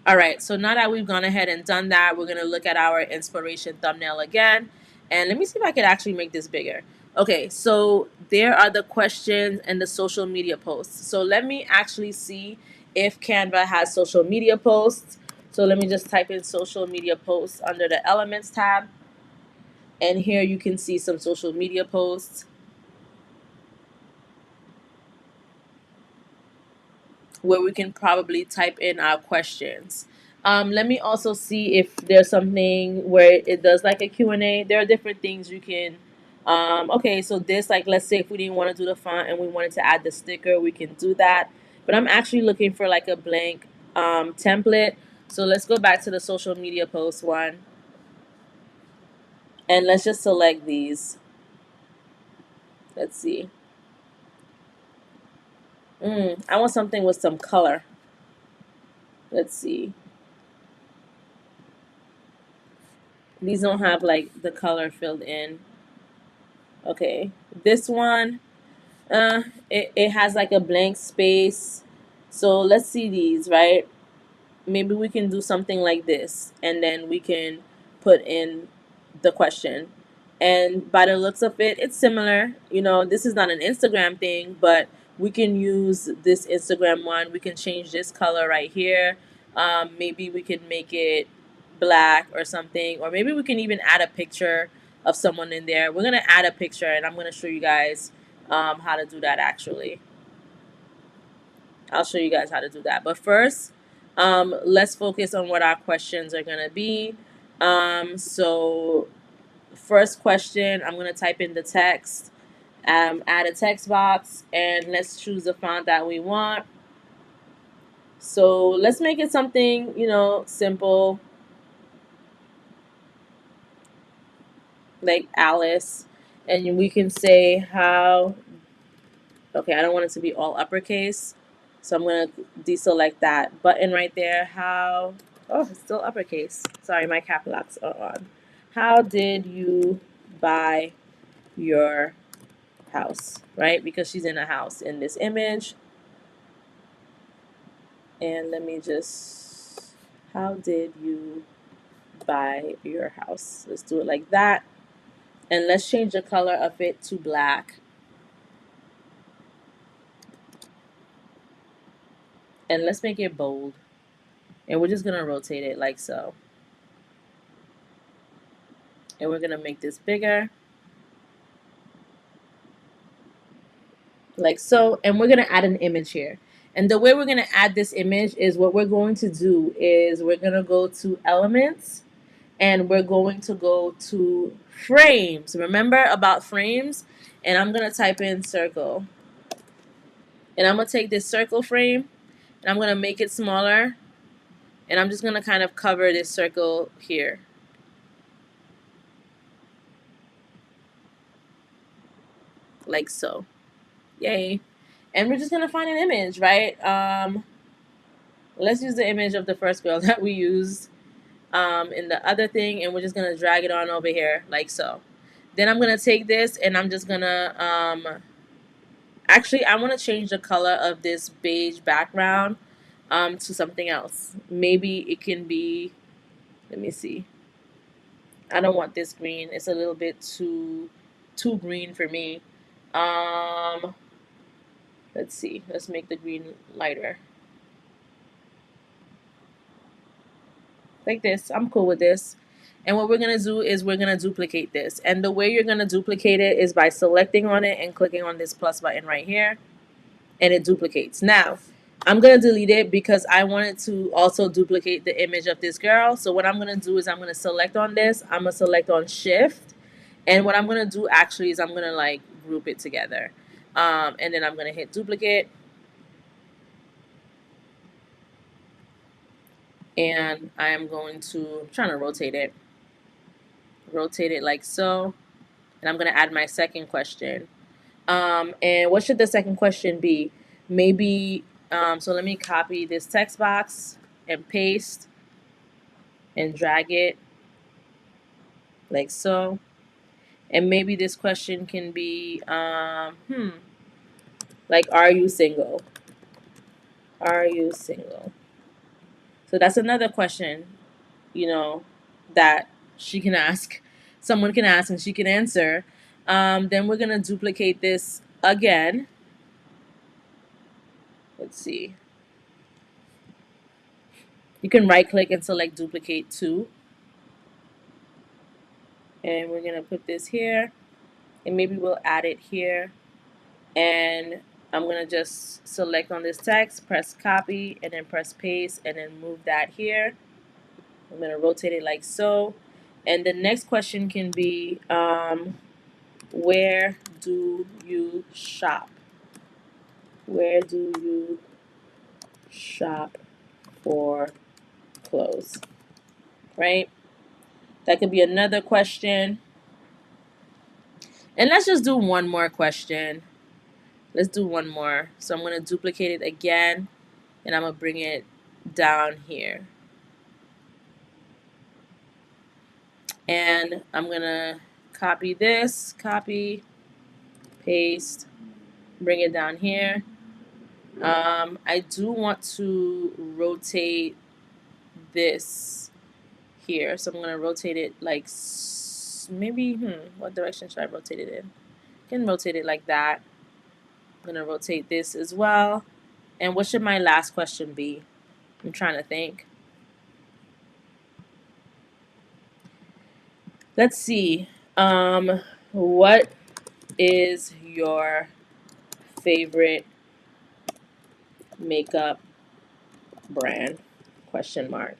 All right, so now that we've gone ahead and done that, we're going to look at our inspiration thumbnail again. And let me see if I could actually make this bigger. Okay, so there are the questions and the social media posts. So let me actually see if Canva has social media posts. So let me just type in social media posts under the Elements tab. And here you can see some social media posts where we can probably type in our questions. Let me also see if there's something where it does like a Q&A. There are different things you can, okay, so this, like, let's say if we didn't want to do the font and we wanted to add the sticker, we can do that. But I'm actually looking for like a blank template. So let's go back to the social media post one. And let's just select these. Let's see. I want something with some color. Let's see. These don't have like the color filled in. Okay, this one, it has like a blank space. So let's see these, right? Maybe we can do something like this, and then we can put in the question. And by the looks of it, it's similar. You know, this is not an Instagram thing, but we can use this Instagram one. We can change this color right here. Maybe we can make it black or something, or maybe we can even add a picture of someone in there. We're gonna add a picture, and I'm gonna show you guys how to do that actually. I'll show you guys how to do that. But first, let's focus on what our questions are going to be. So, first question, I'm going to type in the text, add a text box, and let's choose the font that we want. So, let's make it something, simple, like Alice. And we can say how. Okay, I don't want it to be all uppercase. So I'm going to deselect that button right there. How, oh, it's still uppercase. Sorry, my cap locks are on. How did you buy your house, right? Because she's in a house in this image. And let me just, how did you buy your house? Let's do it like that. And let's change the color of it to black. And let's make it bold. And we're just going to rotate it like so. And we're going to make this bigger. Like so, and we're going to add an image here. And the way we're going to add this image is what we're going to do is we're going to go to elements and we're going to go to frames. Remember about frames? And I'm going to type in circle. And I'm going to take this circle frame and I'm going to make it smaller. And I'm just going to kind of cover this circle here. Like so. Yay. And we're just going to find an image, right? Let's use the image of the first girl that we used in the other thing, and we're just going to drag it on over here like so. Then I'm going to take this and I'm just going to, actually, I want to change the color of this beige background to something else. Maybe it can be, let me see. I don't want this green. It's a little bit too green for me. Um, let's see. Let's make the green lighter. Like this. I'm cool with this. And what we're going to do is we're going to duplicate this. And the way you're going to duplicate it is by selecting on it and clicking on this plus button right here. And it duplicates. Now, I'm going to delete it because I wanted to also duplicate the image of this girl. So what I'm going to do is I'm going to select on this. I'm going to select on shift. And what I'm going to do actually is I'm going to like group it together. And then I'm going to hit duplicate. And I am going to, I'm trying to rotate it like so. And I'm going to add my second question. And what should the second question be? Maybe, so let me copy this text box and paste and drag it like so. And maybe this question can be, like, are you single? Are you single? So that's another question, you know, that she can ask. Someone can ask and she can answer. Then we're going to duplicate this again. Let's see. You can right click and select duplicate to. And we're going to put this here. And maybe we'll add it here. And I'm going to just select on this text, press copy, and then press paste, and then move that here. I'm going to rotate it like so. And the next question can be, where do you shop? Where do you shop for clothes? Right? That could be another question. And let's just do one more question. Let's do one more. So I'm going to duplicate it again, and I'm going to bring it down here. And I'm gonna copy this, copy, paste, bring it down here. I do want to rotate this here, so I'm gonna rotate it like maybe, what direction should I rotate it in? I can rotate it like that. I'm gonna rotate this as well. And what should my last question be? I'm trying to think. Let's see. What is your favorite makeup brand? Question mark.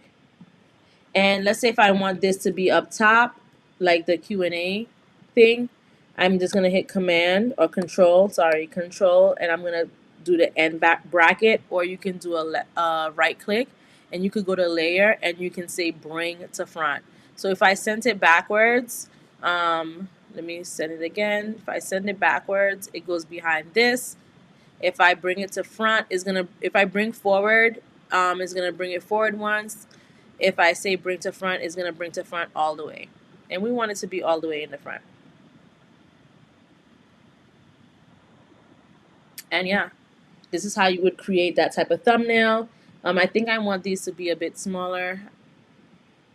And let's say if I want this to be up top, like the Q&A thing, I'm just gonna hit Command or Control. Sorry, Control, and I'm gonna do the end back bracket, or you can do a right click, and you could go to Layer, and you can say Bring to Front. So if I sent it backwards, let me send it again. If I send it backwards, it goes behind this. If I bring it to front, if I bring forward, it's gonna bring it forward once. If I say bring to front, it's gonna bring to front all the way. And we want it to be all the way in the front. And yeah, this is how you would create that type of thumbnail. I think I want these to be a bit smaller.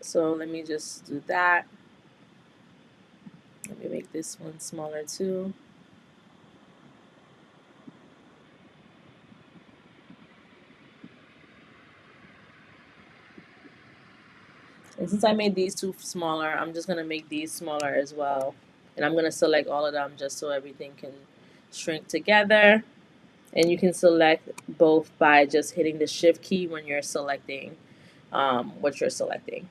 So let me just do that. Let me make this one smaller too. And since I made these two smaller, I'm just gonna make these smaller as well. And I'm gonna select all of them just so everything can shrink together. And you can select both by just hitting the shift key when you're selecting what you're selecting.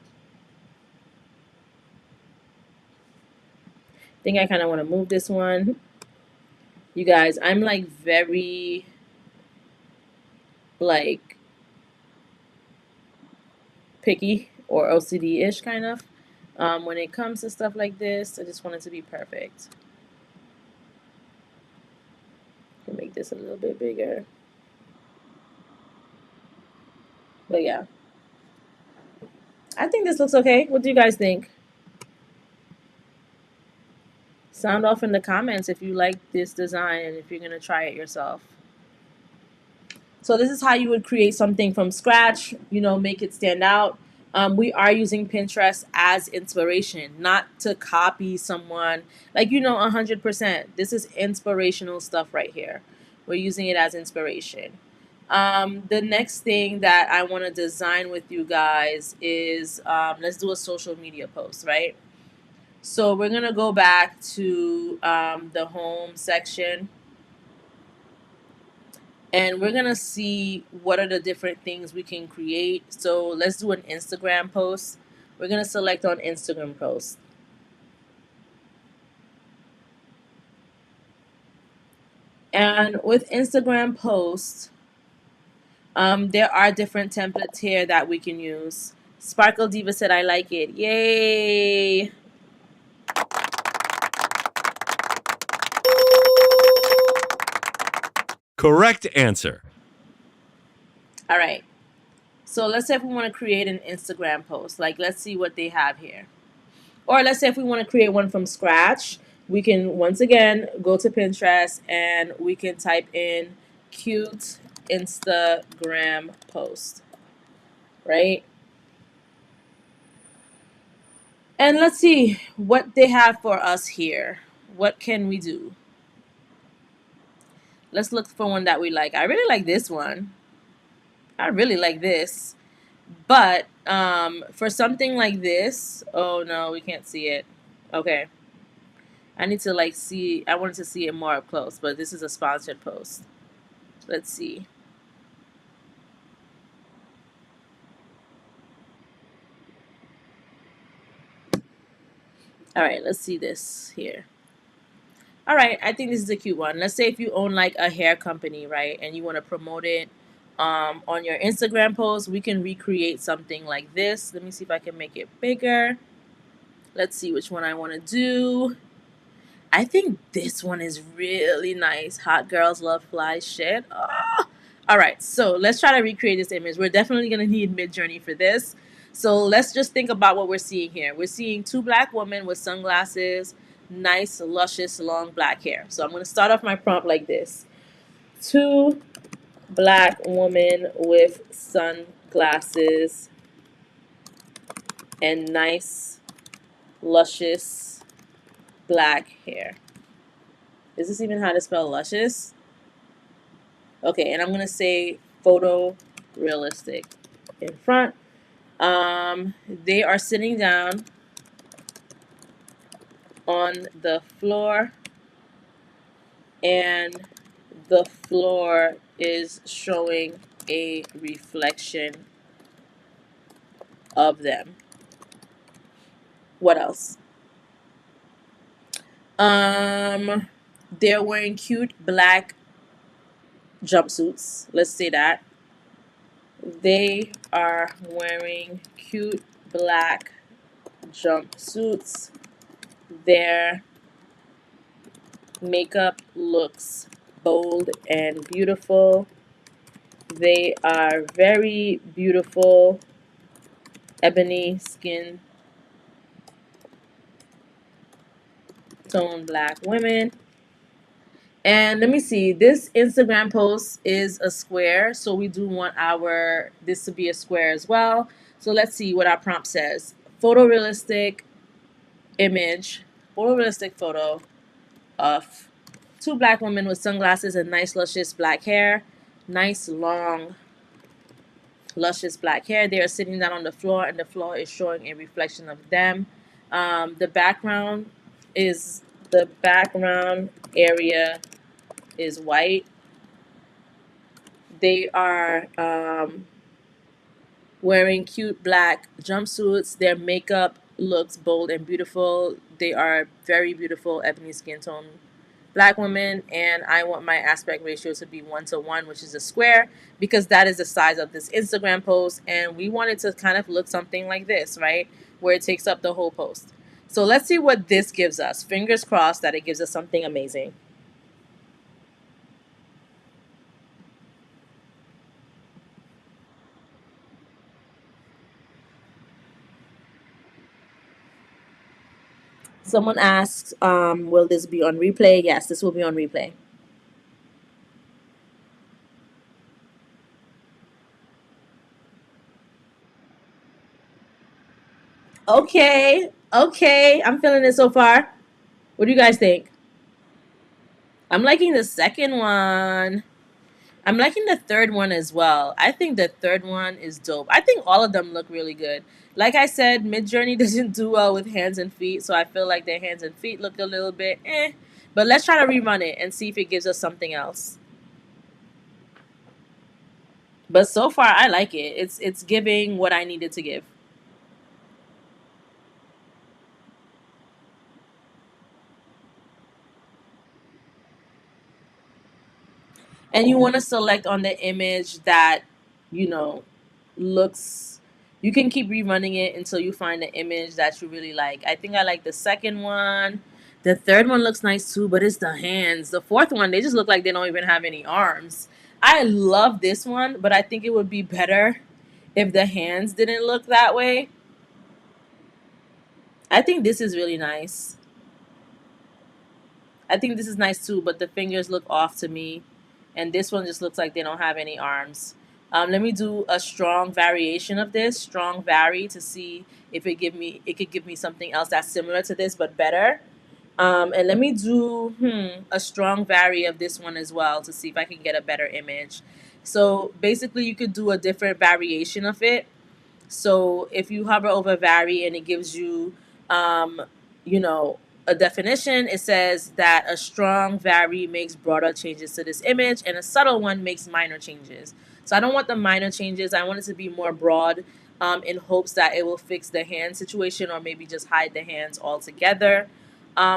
I think I kind of want to move this one. You guys, I'm like very like picky or OCD-ish kind of. When it comes to stuff like this, I just want it to be perfect. I can make this a little bit bigger. But yeah, I think this looks okay. What do you guys think? Sound off in the comments if you like this design and if you're going to try it yourself. So this is how you would create something from scratch, make it stand out. We are using Pinterest as inspiration, not to copy someone. 100%. This is inspirational stuff right here. We're using it as inspiration. The next thing that I want to design with you guys is let's do a social media post, right? So we're going to go back to the home section. And we're going to see what are the different things we can create. So let's do an Instagram post. We're going to select on Instagram post. And with Instagram post, there are different templates here that we can use. Sparkle Diva said, I like it. Yay! Correct answer. All right. So let's say if we want to create an Instagram post, let's see what they have here. Or let's say if we want to create one from scratch, we can once again go to Pinterest and we can type in cute Instagram post, right? And let's see what they have for us here. What can we do? Let's look for one that we like. I really like this one. I really like this. But for something like this, oh no, we can't see it. Okay. I need to see, I wanted to see it more up close, but this is a sponsored post. Let's see. All right, let's see this here. All right, I think this is a cute one. Let's say if you own a hair company, right, and you want to promote it on your Instagram post, we can recreate something like this. Let me see if I can make it bigger. Let's see which one I want to do. I think this one is really nice. Hot girls love fly shit. Oh. All right, so let's try to recreate this image. We're definitely going to need Midjourney for this. So let's just think about what we're seeing here. We're seeing two black women with sunglasses, nice, luscious, long black hair. So I'm going to start off my prompt like this: two black women with sunglasses and nice, luscious black hair. Is this even how to spell luscious? Okay, and I'm going to say photo realistic in front. They are sitting down on the floor, and the floor is showing a reflection of them. What else? Um, they're wearing cute black jumpsuits. Let's say that. They are wearing cute black jumpsuits. Their makeup looks bold and beautiful. They are very beautiful ebony skin tone black women. And let me see, this Instagram post is a square, so we do want our this to be a square as well. So let's see what our prompt says. Photorealistic image, photorealistic photo of two black women with sunglasses and nice luscious black hair. Nice long luscious black hair. They are sitting down on the floor, and the floor is showing a reflection of them. The background is the background area is white. They are wearing cute black jumpsuits. Their makeup looks bold and beautiful. They are very beautiful ebony skin tone black women, and I want my aspect ratio to be 1 to 1, which is a square, because that is the size of this Instagram post, and we want it to kind of look something like this, right? Where it takes up the whole post. So let's see what this gives us. Fingers crossed that it gives us something amazing. Someone asks, will this be on replay? Yes, this will be on replay. Okay, okay. I'm feeling it so far. What do you guys think? I'm liking the second one. I'm liking the third one as well. I think the third one is dope. I think all of them look really good. Like I said, Midjourney doesn't do well with hands and feet, so I feel like their hands and feet look a little bit eh. But let's try to rerun it and see if it gives us something else. But so far, I like it. It's giving what I needed to give. And you want to select on the image that you know looks, you can keep rerunning it until you find the image that you really like. I think I like the second one. The third one looks nice too, but it's the hands. The fourth one, they just look like they don't even have any arms. I love this one, but I think it would be better if the hands didn't look that way. I think this is really nice. I think this is nice too, but the fingers look off to me. And this one just looks like they don't have any arms. Let me do a strong variation of this, strong vary, to see if it could give me something else that's similar to this but better. And let me do a strong vary of this one as well to see if I can get a better image. So basically, you could do a different variation of it. So if you hover over vary and it gives you, um, you know, a definition, it says that a strong vary makes broader changes to this image and a subtle one makes minor changes. So I don't want the minor changes. I want it to be more broad, in hopes that it will fix the hand situation or maybe just hide the hands altogether.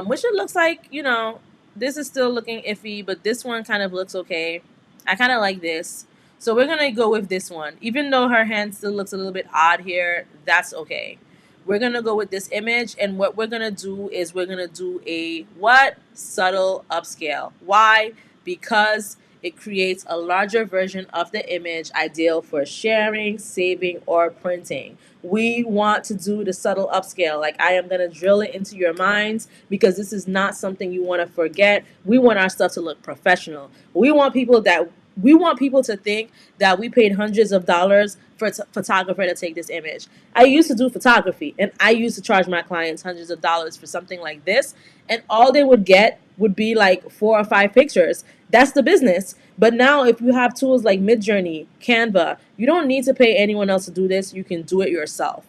Which it looks like, this is still looking iffy, but this one kind of looks okay. I kind of like this. So we're gonna go with this one. Even though her hand still looks a little bit odd here, that's okay. We're gonna go with this image, and what we're gonna do is we're gonna do a what? Subtle upscale. Why? Because It creates a larger version of the image, ideal for sharing, saving, or printing. We want to do the subtle upscale. Like, I am going to drill it into your minds because this is not something you want to forget. We want our stuff to look professional. We want people to think that we paid hundreds of dollars for a photographer to take this image. I used to do photography, and I used to charge my clients hundreds of dollars for something like this, and all they would get would be like 4 or 5 pictures. That's the business. But now, if you have tools like Midjourney, Canva, you don't need to pay anyone else to do this. You can do it yourself.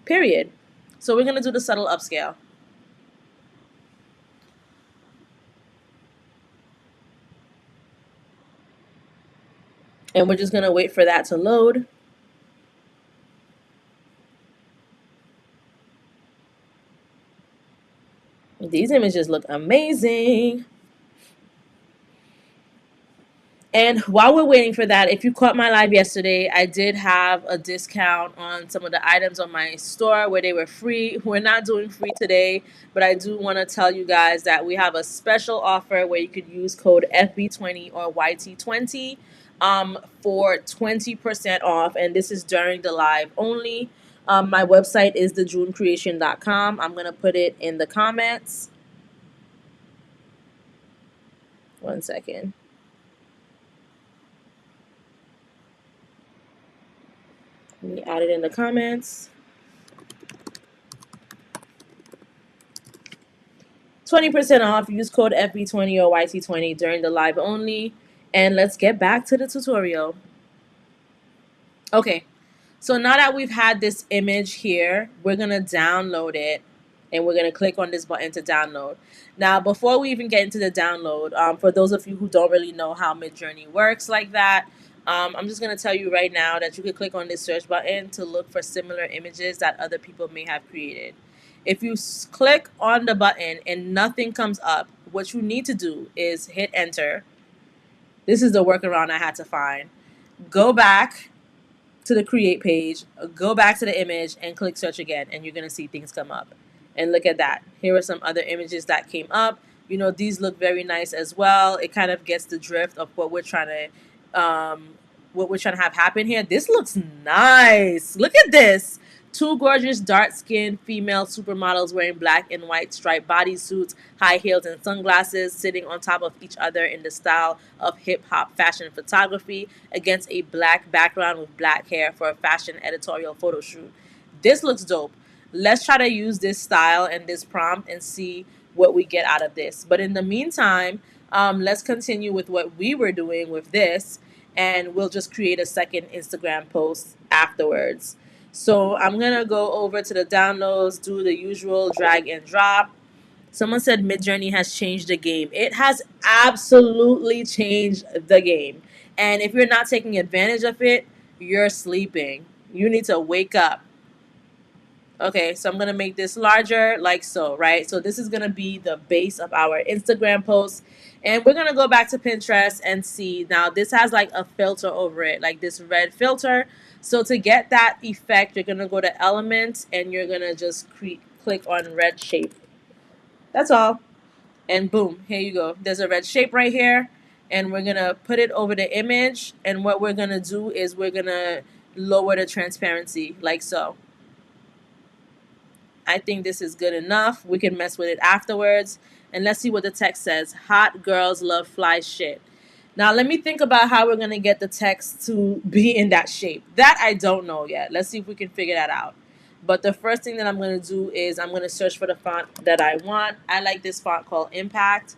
Period. So we're gonna do the subtle upscale. And we're just gonna wait for that to load. These images look amazing. And while we're waiting for that, if you caught my live yesterday, I did have a discount on some of the items on my store where they were free. We're not doing free today, but I do want to tell you guys that we have a special offer where you could use code FB20 or YT20 for 20% off. And this is during the live only. My website is thejunecreation.com. I'm going to put it in the comments. One second. Let me add it in the comments. 20% off. Use code FB20 or YT20 during the live only. And let's get back to the tutorial. Okay, so now that we've had this image here, we're going to download it. And we're going to click on this button to download. Now, before we even get into the download, for those of you who don't really know how Midjourney works like that, I'm just going to tell you right now that you can click on this search button to look for similar images that other people may have created. If you click on the button and nothing comes up, what you need to do is hit enter. This is the workaround I had to find. Go back to the create page, go back to the image and click search again, and you're going to see things come up. And look at that. Here are some other images that came up. You know, these look very nice as well. It kind of gets the drift of what we're trying to have happen here. This looks nice. Look at this. Two gorgeous dark-skinned female supermodels wearing black and white striped bodysuits, high heels, and sunglasses, sitting on top of each other in the style of hip-hop fashion photography against a black background with black hair for a fashion editorial photo shoot. This looks dope. Let's try to use this style and this prompt and see what we get out of this. But in the meantime, let's continue with what we were doing with this, and we'll just create a second Instagram post afterwards. So I'm going to go over to the downloads, do the usual drag and drop. Someone said Midjourney has changed the game. It has absolutely changed the game. And if you're not taking advantage of it, you're sleeping. You need to wake up. Okay, so I'm going to make this larger like so, right? So this is going to be the base of our Instagram post. And we're going to go back to Pinterest and see. Now, this has like a filter over it, like this red filter. So to get that effect, you're going to go to Elements and you're going to just click on red shape. That's all. And boom, here you go. There's a red shape right here. And we're going to put it over the image. And what we're going to do is we're going to lower the transparency like so. I think this is good enough. We can mess with it afterwards. And let's see what the text says. Hot girls love fly shit. Now, let me think about how we're going to get the text to be in that shape. That I don't know yet. Let's see if we can figure that out. But the first thing that I'm going to do is I'm going to search for the font that I want. I like this font called Impact.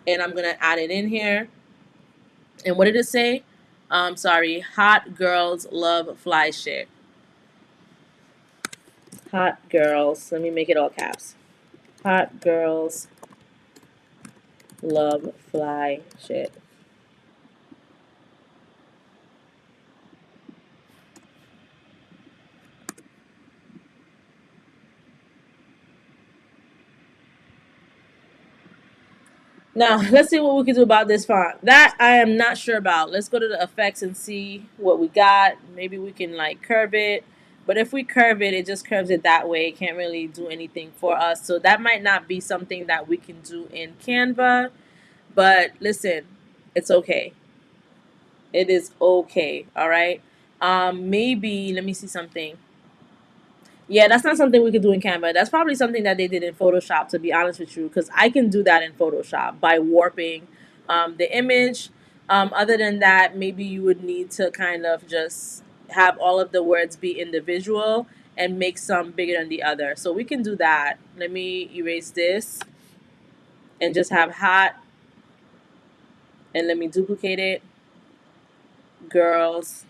And I'm going to add it in here. And what did it say? Sorry. Hot girls love fly shit. Hot girls. Let me make it all caps. Hot girls love fly shit. Now, let's see what we can do about this font. That I am not sure about. Let's go to the effects and see what we got. Maybe we can like curve it. But if we curve it, it just curves it that way. It can't really do anything for us. So that might not be something that we can do in Canva. But listen, It's okay. It is okay. All right. Maybe let me see something. Yeah, that's not something we could do in Canva. That's probably something that they did in Photoshop, to be honest with you, because I can do that in Photoshop by warping the image. Other than that, maybe you would need to kind of just have all of the words be individual and make some bigger than the other. So we can do that. Let me erase this and just have hot, and let me duplicate it. Girls,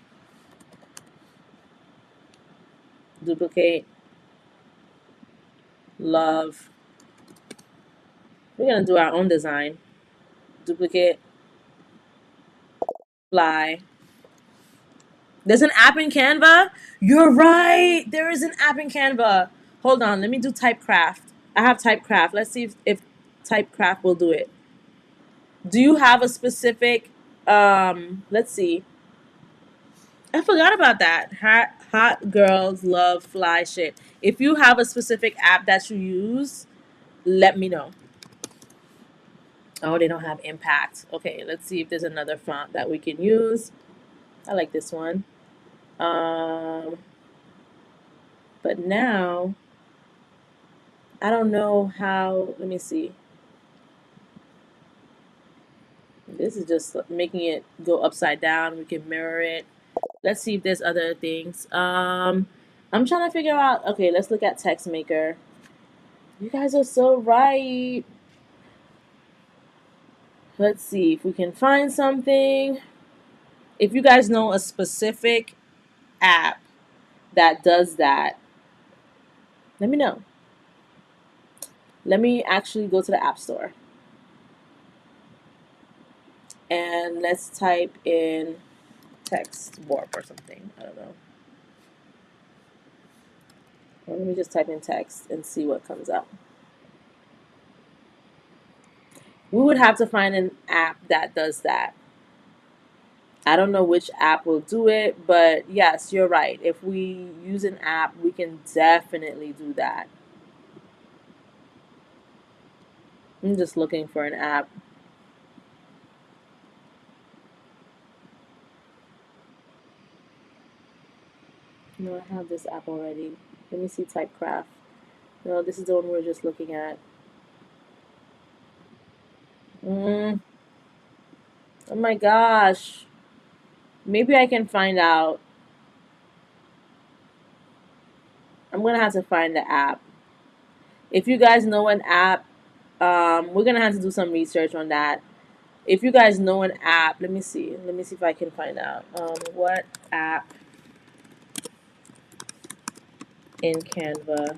duplicate, love. We're going to do our own design. Duplicate, fly. There's an app in Canva? You're right. There is an app in Canva. Hold on. Let me do Typecraft. I have Typecraft. Let's see if Typecraft will do it. Do you have a specific, let's see. I forgot about that. Hot girls love fly shit. If you have a specific app that you use, let me know. Oh, they don't have impact. Okay, let's see if there's another font that we can use. I like this one. Um, but now I don't know how. Let me see. This is just making it go upside down. We can mirror it. Let's see if there's other things. I'm trying to figure out. Okay, let's look at text maker. You guys are so right. Let's see if we can find something. If you guys know a specific app that does that, let me know. Let me actually go to the App Store and let's type in text warp or something. I don't know. Or let me just type in text and see what comes up. We would have to find an app that does that. I don't know which app will do it, but yes, you're right. If we use an app, we can definitely do that. I'm just looking for an app. No, I have this app already. Let me see Typecraft. No, this is the one we were just looking at. Mm, oh my gosh. Maybe I can find out. I'm gonna have to find the app. If you guys know an app, we're gonna have to do some research on that. If you guys know an app, let me see. Let me see if I can find out. What app in Canva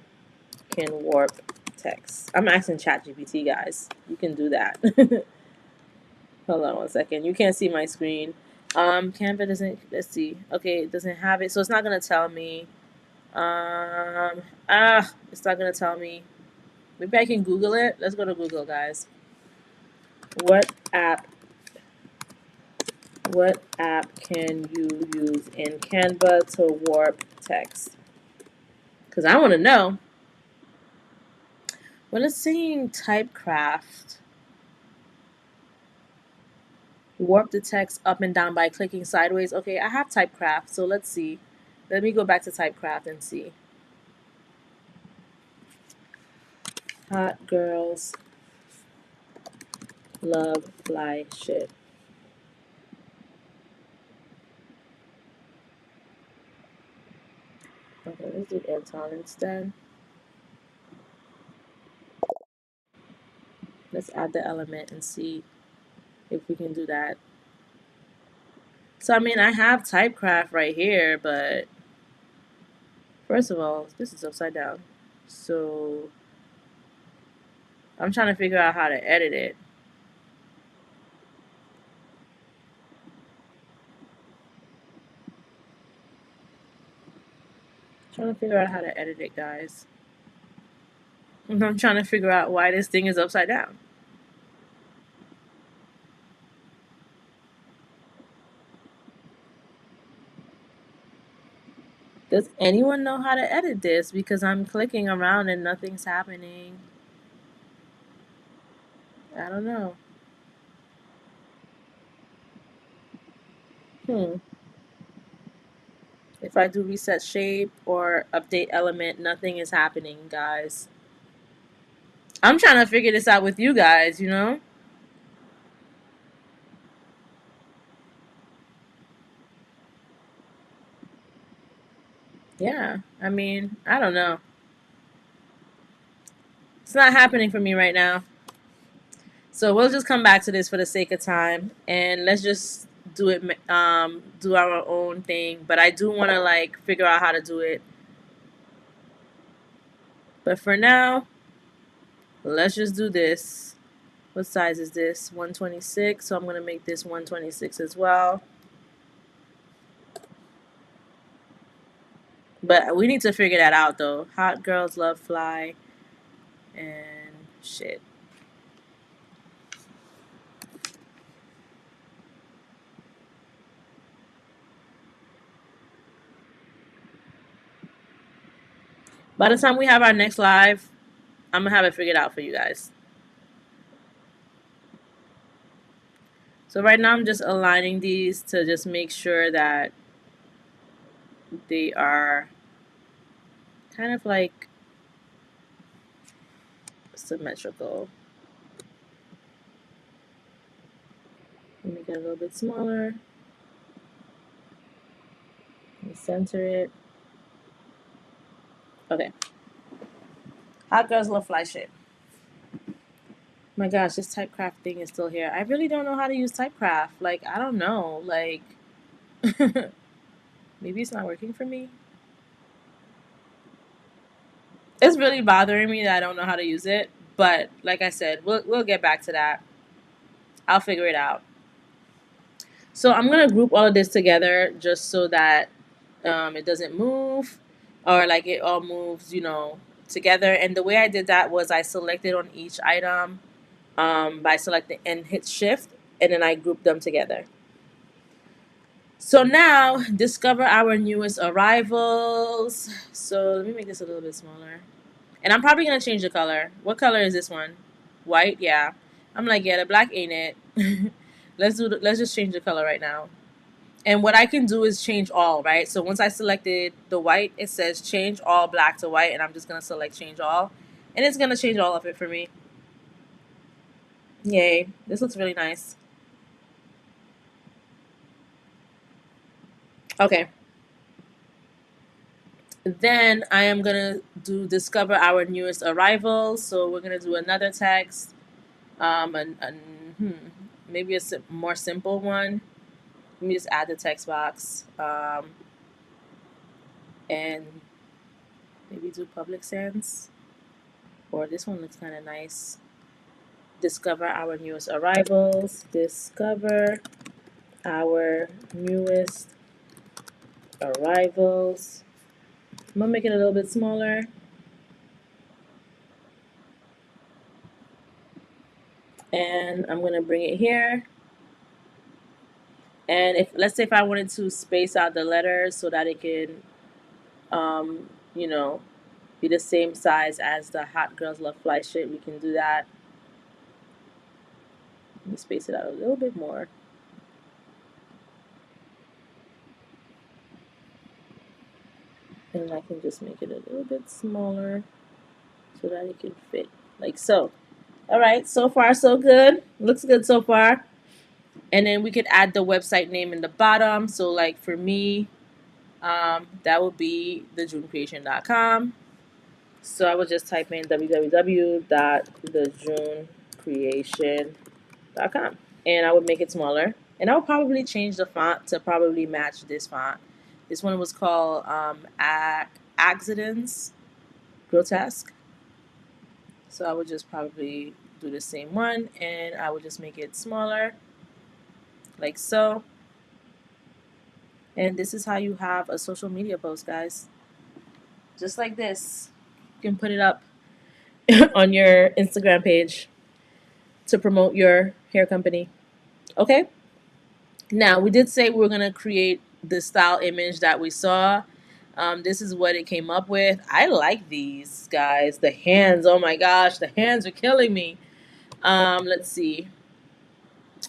can warp text? I'm asking ChatGPT, guys. You can do that. Hold on one second. You can't see my screen. Canva doesn't. Let's see. Okay, it doesn't have it, so it's not gonna tell me. It's not gonna tell me. Maybe I can Google it. Let's go to Google, guys. What app? What app can you use in Canva to warp text? Because I want to know. Well, it's saying Typecraft. Warp the text up and down by clicking sideways. Okay, I have Typecraft, so let's see. Let me go back to Typecraft and see. Hot girls love fly shit. Okay, let's do Anton instead. Let's add the element and see if we can do that. So, I mean, I have Typecraft right here, but first of all, this is upside down. So, I'm trying to figure out how to edit it. Trying to figure out how to edit it, guys. I'm trying to figure out why this thing is upside down. Does anyone know how to edit this? Because I'm clicking around and nothing's happening. I don't know. Hmm. If I do reset shape or update element, nothing is happening, guys. I'm trying to figure this out with you guys, you know? Yeah. I mean, I don't know. It's not happening for me right now. So we'll just come back to this for the sake of time, and let's just do it. Do our own thing. But I do want to like figure out how to do it. But for now, let's just do this. What size is this? 126. So I'm gonna make this 126 as well. But we need to figure that out though. Hot girls love fly and shit. By the time we have our next live, I'm gonna have it figured out for you guys. So right now I'm just aligning these to just make sure that they are kind of like symmetrical. Make it a little bit smaller. Center it. Okay. Hot girls love fly shit. My gosh, this typecraft thing is still here. I really don't know how to use typecraft. Like, I don't know. Like, maybe it's not working for me. It's really bothering me that I don't know how to use it. But like I said, we'll get back to that. I'll figure it out. So I'm gonna group all of this together just so that it doesn't move, or like it all moves, together. And the way I did that was I selected on each item by selecting and hit shift, and then I grouped them together. So now discover our newest arrivals. So let me make this a little bit smaller. And I'm probably gonna change the color. What color is this one? White, yeah. I'm like, yeah, the black ain't it. Let's just change the color right now. And what I can do is change all, right? So once I selected the white, it says change all black to white, and I'm just gonna select change all. And it's gonna change all of it for me. Yay. This looks really nice. Okay. Then I am gonna do discover our newest arrivals. So we're gonna do another text, maybe a more simple one. Let me just add the text box, and maybe do public sense. Or this one looks kind of nice. Discover our newest arrivals. Discover our newest arrivals. I'm gonna make it a little bit smaller. And I'm gonna bring it here. And if let's say if I wanted to space out the letters so that it can, um, you know, be the same size as the Hot Girls Love Fly shit, we can do that. Let me space it out a little bit more. And I can just make it a little bit smaller so that it can fit like so. All right, so far so good. Looks good so far. And then we could add the website name in the bottom. So like for me, that would be thejunecreation.com. So I would just type in www.thejunecreation.com, and I would make it smaller. And I would probably change the font to probably match this font. This one was called Accidents Grotesque. So I would just probably do the same one, and I would just make it smaller like so. And this is how you have a social media post, guys. Just like this. You can put it up on your Instagram page to promote your hair company. Okay? Now, we did say we were going to create the style image that we saw. This is what it came up with. I like these, guys. The hands, oh my gosh, the hands are killing me. Let's see.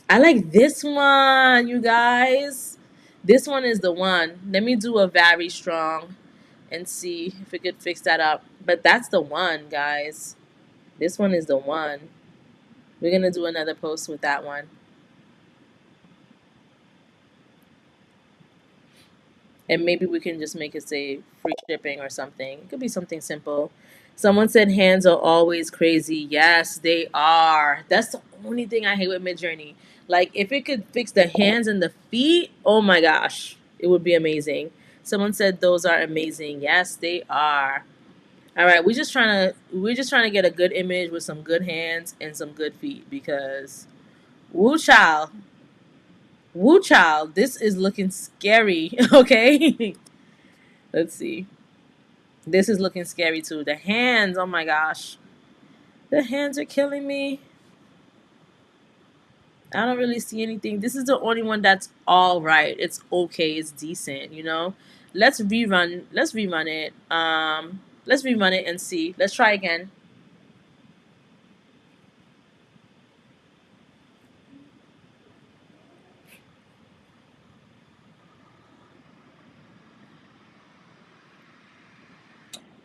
I like this one, you guys. This one is the one. Let me do a very strong and see if it could fix that up. But that's the one, guys. This one is the one. We're gonna do another post with that one. And maybe we can just make it say free shipping or something. It could be something simple. Someone said hands are always crazy. Yes, they are. That's the only thing I hate with Midjourney. Like, if it could fix the hands and the feet, oh my gosh, it would be amazing. Someone said those are amazing. Yes, they are. All right, we're just trying to get a good image with some good hands and some good feet because woo child, woo child, this is looking scary. Okay, let's see. This is looking scary too. The hands, oh my gosh. The hands are killing me. I don't really see anything. This is the only one that's all right. It's okay. It's decent, you know? Let's rerun it. Let's rerun it and see. Let's try again.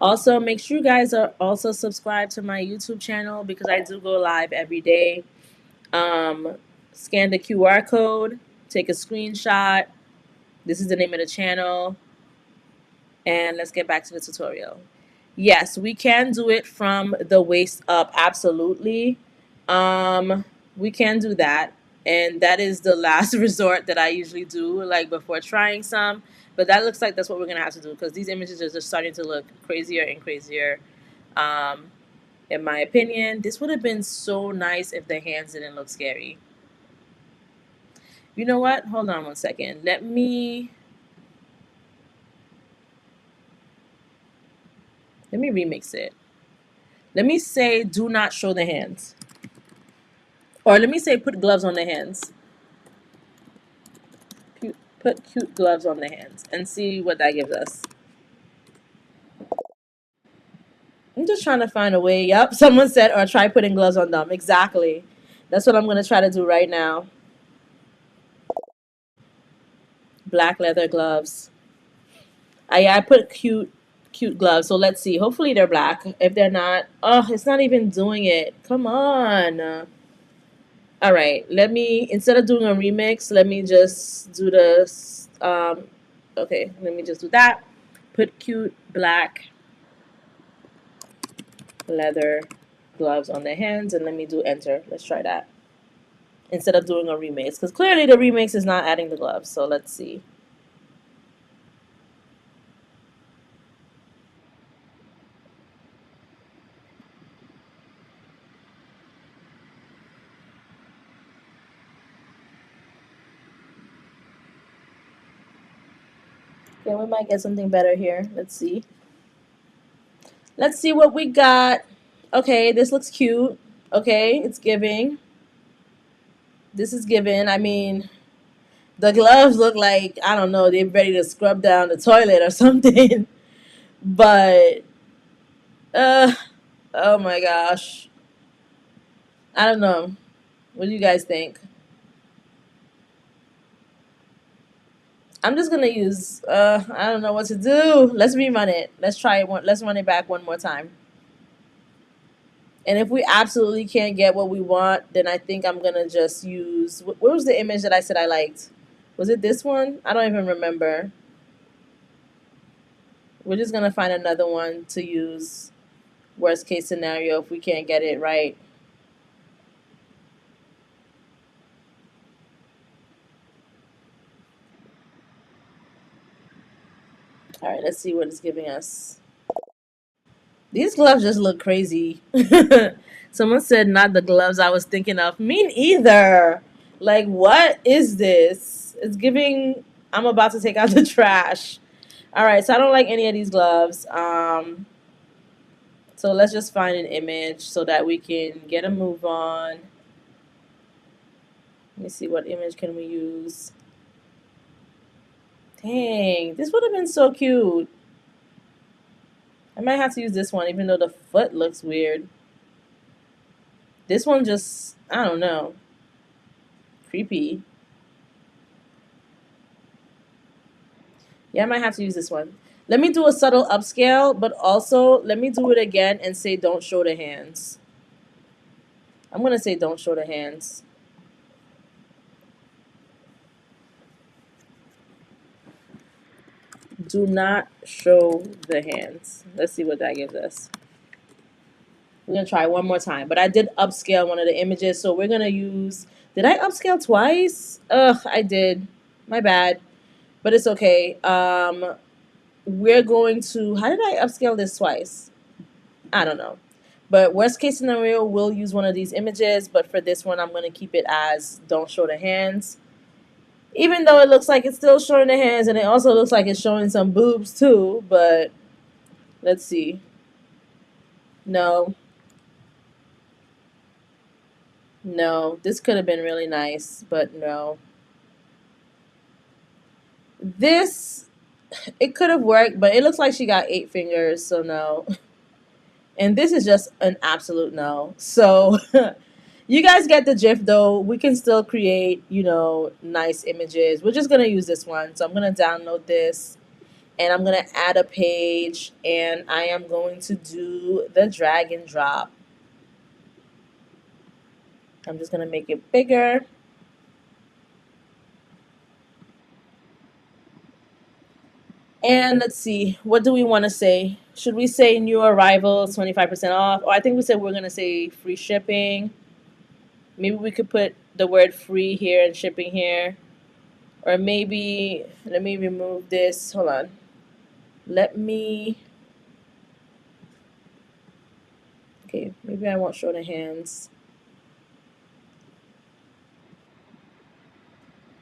Also, make sure you guys are also subscribed to my YouTube channel because I do go live every day. Um, Scan the QR code, take a screenshot. This is the name of the channel. And let's get back to the tutorial. Yes, we can do it from the waist up. Absolutely. We can do that. And that is the last resort that I usually do, like before trying some. But that looks like that's what we're going to have to do because these images are just starting to look crazier and crazier. Um, in my opinion, this would have been so nice if the hands didn't look scary. You know what? Hold on one second. Let me remix it. Let me say do not show the hands. Or let me say put gloves on the hands. Put cute gloves on the hands and see what that gives us. I'm just trying to find a way. Yep, someone said, or try putting gloves on them. Exactly. That's what I'm going to try to do right now. Black leather gloves. I put cute gloves. So let's see. Hopefully they're black. If they're not, oh, it's not even doing it. Come on. All right. Instead of doing a remix, let me just do this. Okay, let me just do that. Put cute black leather gloves on the hands and let me do enter. Let's try that. Instead of doing a remix. Because clearly the remix is not adding the gloves. So let's see. Okay, we might get something better here. Let's see. Let's see what we got. Okay, this looks cute. Okay, it's giving. This is giving. I mean, the gloves look like, I don't know, they're ready to scrub down the toilet or something. But, uh, oh my gosh. I don't know. What do you guys think? I'm just gonna use. I don't know what to do. Let's rerun it. Let's try it. Let's run it back one more time. And if we absolutely can't get what we want, then I think I'm gonna just use. What was the image that I said I liked? Was it this one? I don't even remember. We're just gonna find another one to use. Worst case scenario, if we can't get it right. All right, let's see what it's giving us. These gloves just look crazy. Someone said not the gloves I was thinking of. Me neither. Like, what is this? It's giving. I'm about to take out the trash. All right, so I don't like any of these gloves. So let's just find an image so that we can get a move on. Let me see what image can we use. Dang, this would have been so cute. I might have to use this one, even though the foot looks weird. This one just, I don't know, creepy. Yeah, I might have to use this one. Let me do a subtle upscale, but also let me do it again and say don't show the hands. I'm gonna say don't show the hands. Do not show the hands. Let's see what that gives us. We're gonna try one more time. But I did upscale one of the images, so we're gonna use. Did I upscale twice? Ugh, I did. My bad. But it's okay. We're going to. How did I upscale this twice? I don't know. But worst case scenario, we'll use one of these images. But for this one, I'm gonna keep it as don't show the hands. Even though it looks like it's still showing the hands, and it also looks like it's showing some boobs too. But let's see. No, no. This could have been really nice, but no. This it could have worked, but it looks like she got 8 fingers, so no. And this is just an absolute no. So you guys get the gist though. We can still create, nice images. We're just gonna use this one. So I'm gonna download this and I'm gonna add a page and I am going to do the drag and drop. I'm just gonna make it bigger. And let's see, what do we want to say? Should we say new arrivals, 25% off? Or I think we said we're going to say free shipping. Maybe we could put the word free here and shipping here. Or maybe, let me remove this. Hold on. Let me, okay, maybe I won't show the hands.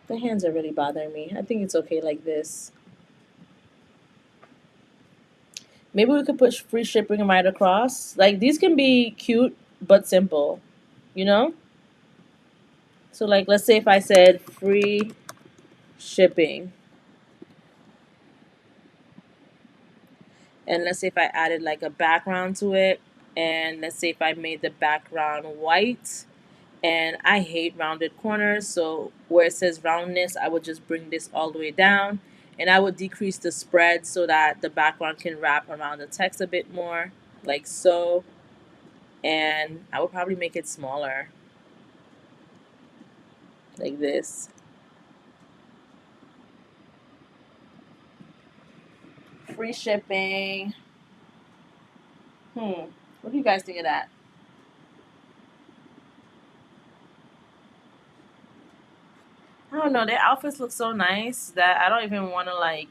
The hands are really bothering me. I think it's okay like this. Maybe we could put free shipping right across. Like these can be cute but simple, you know? So like let's say if I said free shipping. And let's say if I added like a background to it, and let's say if I made the background white, and I hate rounded corners, so where it says roundness, I would just bring this all the way down, and I would decrease the spread so that the background can wrap around the text a bit more, like so, and I would probably make it smaller, like this. Free shipping. What do you guys think of that? I don't know. Their outfits look so nice that I don't even want to like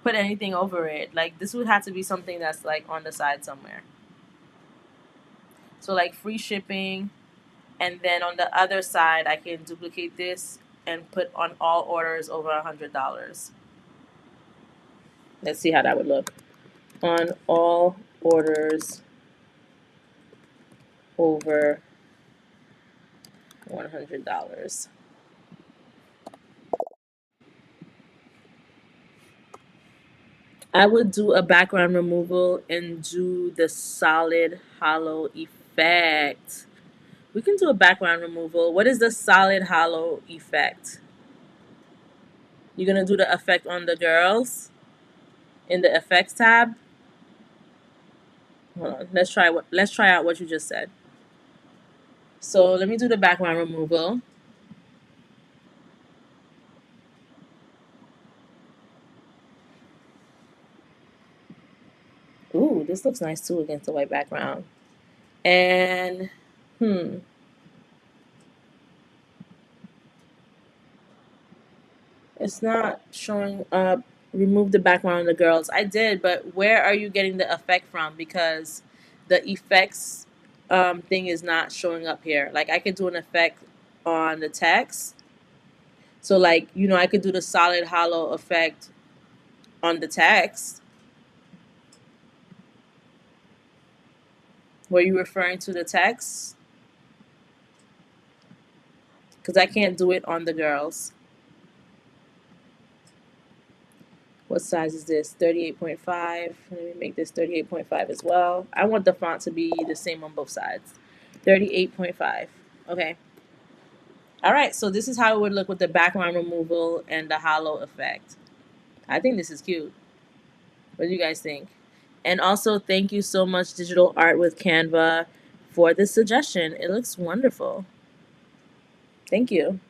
put anything over it. Like this would have to be something that's like on the side somewhere. So like free shipping, and then on the other side I can duplicate this and put on all orders over $100. Let's see how that would look. On all orders over $100. I would do a background removal and do the solid hollow effect. We can do a background removal. What is the solid hollow effect? You're gonna do the effect on the girls in the effects tab. Hold on. Let's try out what you just said. So let me do the background removal. Ooh, this looks nice too against the white background. And hmm, it's not showing up. Remove the background of the girls. I did, but where are you getting the effect from? Because the effects thing is not showing up here. Like I could do an effect on the text. So like, I could do the solid hollow effect on the text. Were you referring to the text? Because I can't do it on the girls. What size is this? 38.5. Let me make this 38.5 as well. I want the font to be the same on both sides. 38.5. Okay. All right. So this is how it would look with the background removal and the hollow effect. I think this is cute. What do you guys think? And also, thank you so much, Digital Art with Canva, for this suggestion. It looks wonderful. Thank you.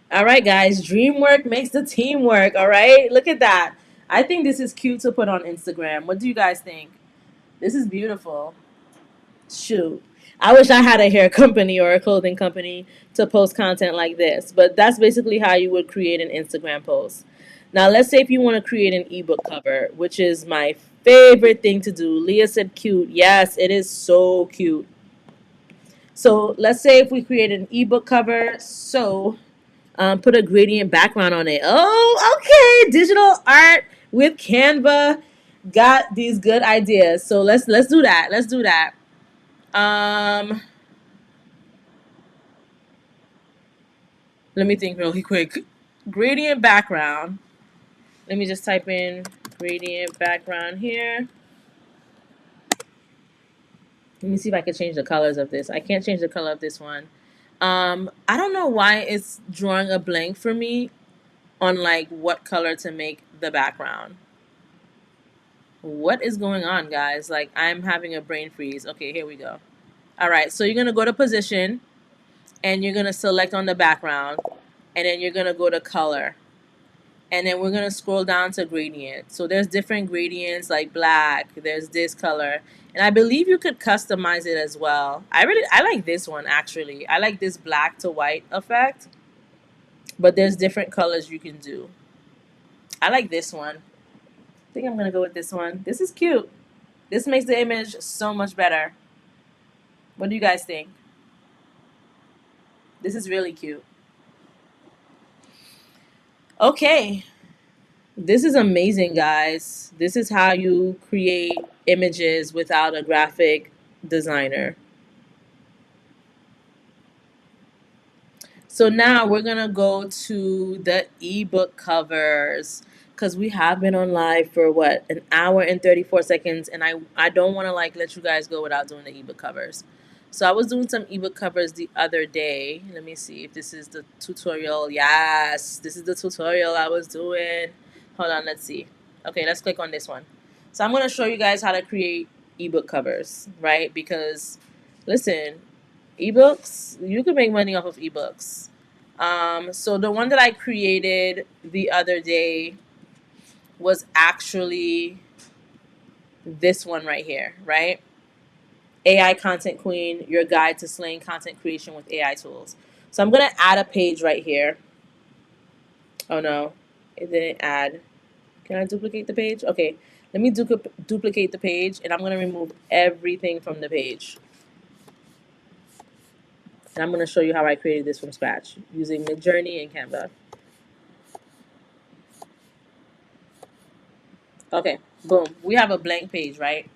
All right, guys. Dream work makes the team work. All right. Look at that. I think this is cute to put on Instagram. What do you guys think? This is beautiful. Shoot. I wish I had a hair company or a clothing company to post content like this, but that's basically how you would create an Instagram post. Now, let's say if you want to create an ebook cover, which is my favorite thing to do. Leah said cute. Yes, it is so cute. So, let's say if we create an ebook cover, put a gradient background on it. Oh, okay. Digital art with Canva got these good ideas. So, let's do that. Let's do that. Um, Let me think really quick. Gradient background. Let me just type in gradient background here. Let me see if I can change the colors of this. I can't change the color of this one. I don't know why it's drawing a blank for me on like what color to make the background. What is going on, guys? Like I'm having a brain freeze. Okay, here we go. All right, so you're gonna go to position and you're gonna select on the background and then you're gonna go to color. And then we're gonna scroll down to gradient. So there's different gradients like black. There's this color, and I believe you could customize it as well. I like this one actually. I like this black to white effect, but there's different colors you can do. I like this one. I think I'm gonna go with this one. This is cute. This makes the image so much better. What do you guys think? This is really cute. Okay, this is amazing, guys. This is how you create images without a graphic designer. So now we're gonna go to the ebook covers because we have been on live for what, an hour and 34 seconds, and I don't want to like let you guys go without doing the ebook covers. So I was doing some ebook covers the other day. Let me see if this is the tutorial. Yes, this is the tutorial I was doing. Hold on, let's see. Okay, let's click on this one. So I'm gonna show you guys how to create ebook covers, right? Because listen, ebooks, you can make money off of ebooks. So the one that I created the other day was actually this one right here, right? AI Content Queen, your guide to slaying content creation with AI tools. So I'm going to add a page right here. Oh no, it didn't add. Can I duplicate the page? Okay, let me duplicate the page and I'm going to remove everything from the page. And I'm going to show you how I created this from scratch using Midjourney and Canva. Okay, boom. We have a blank page, right?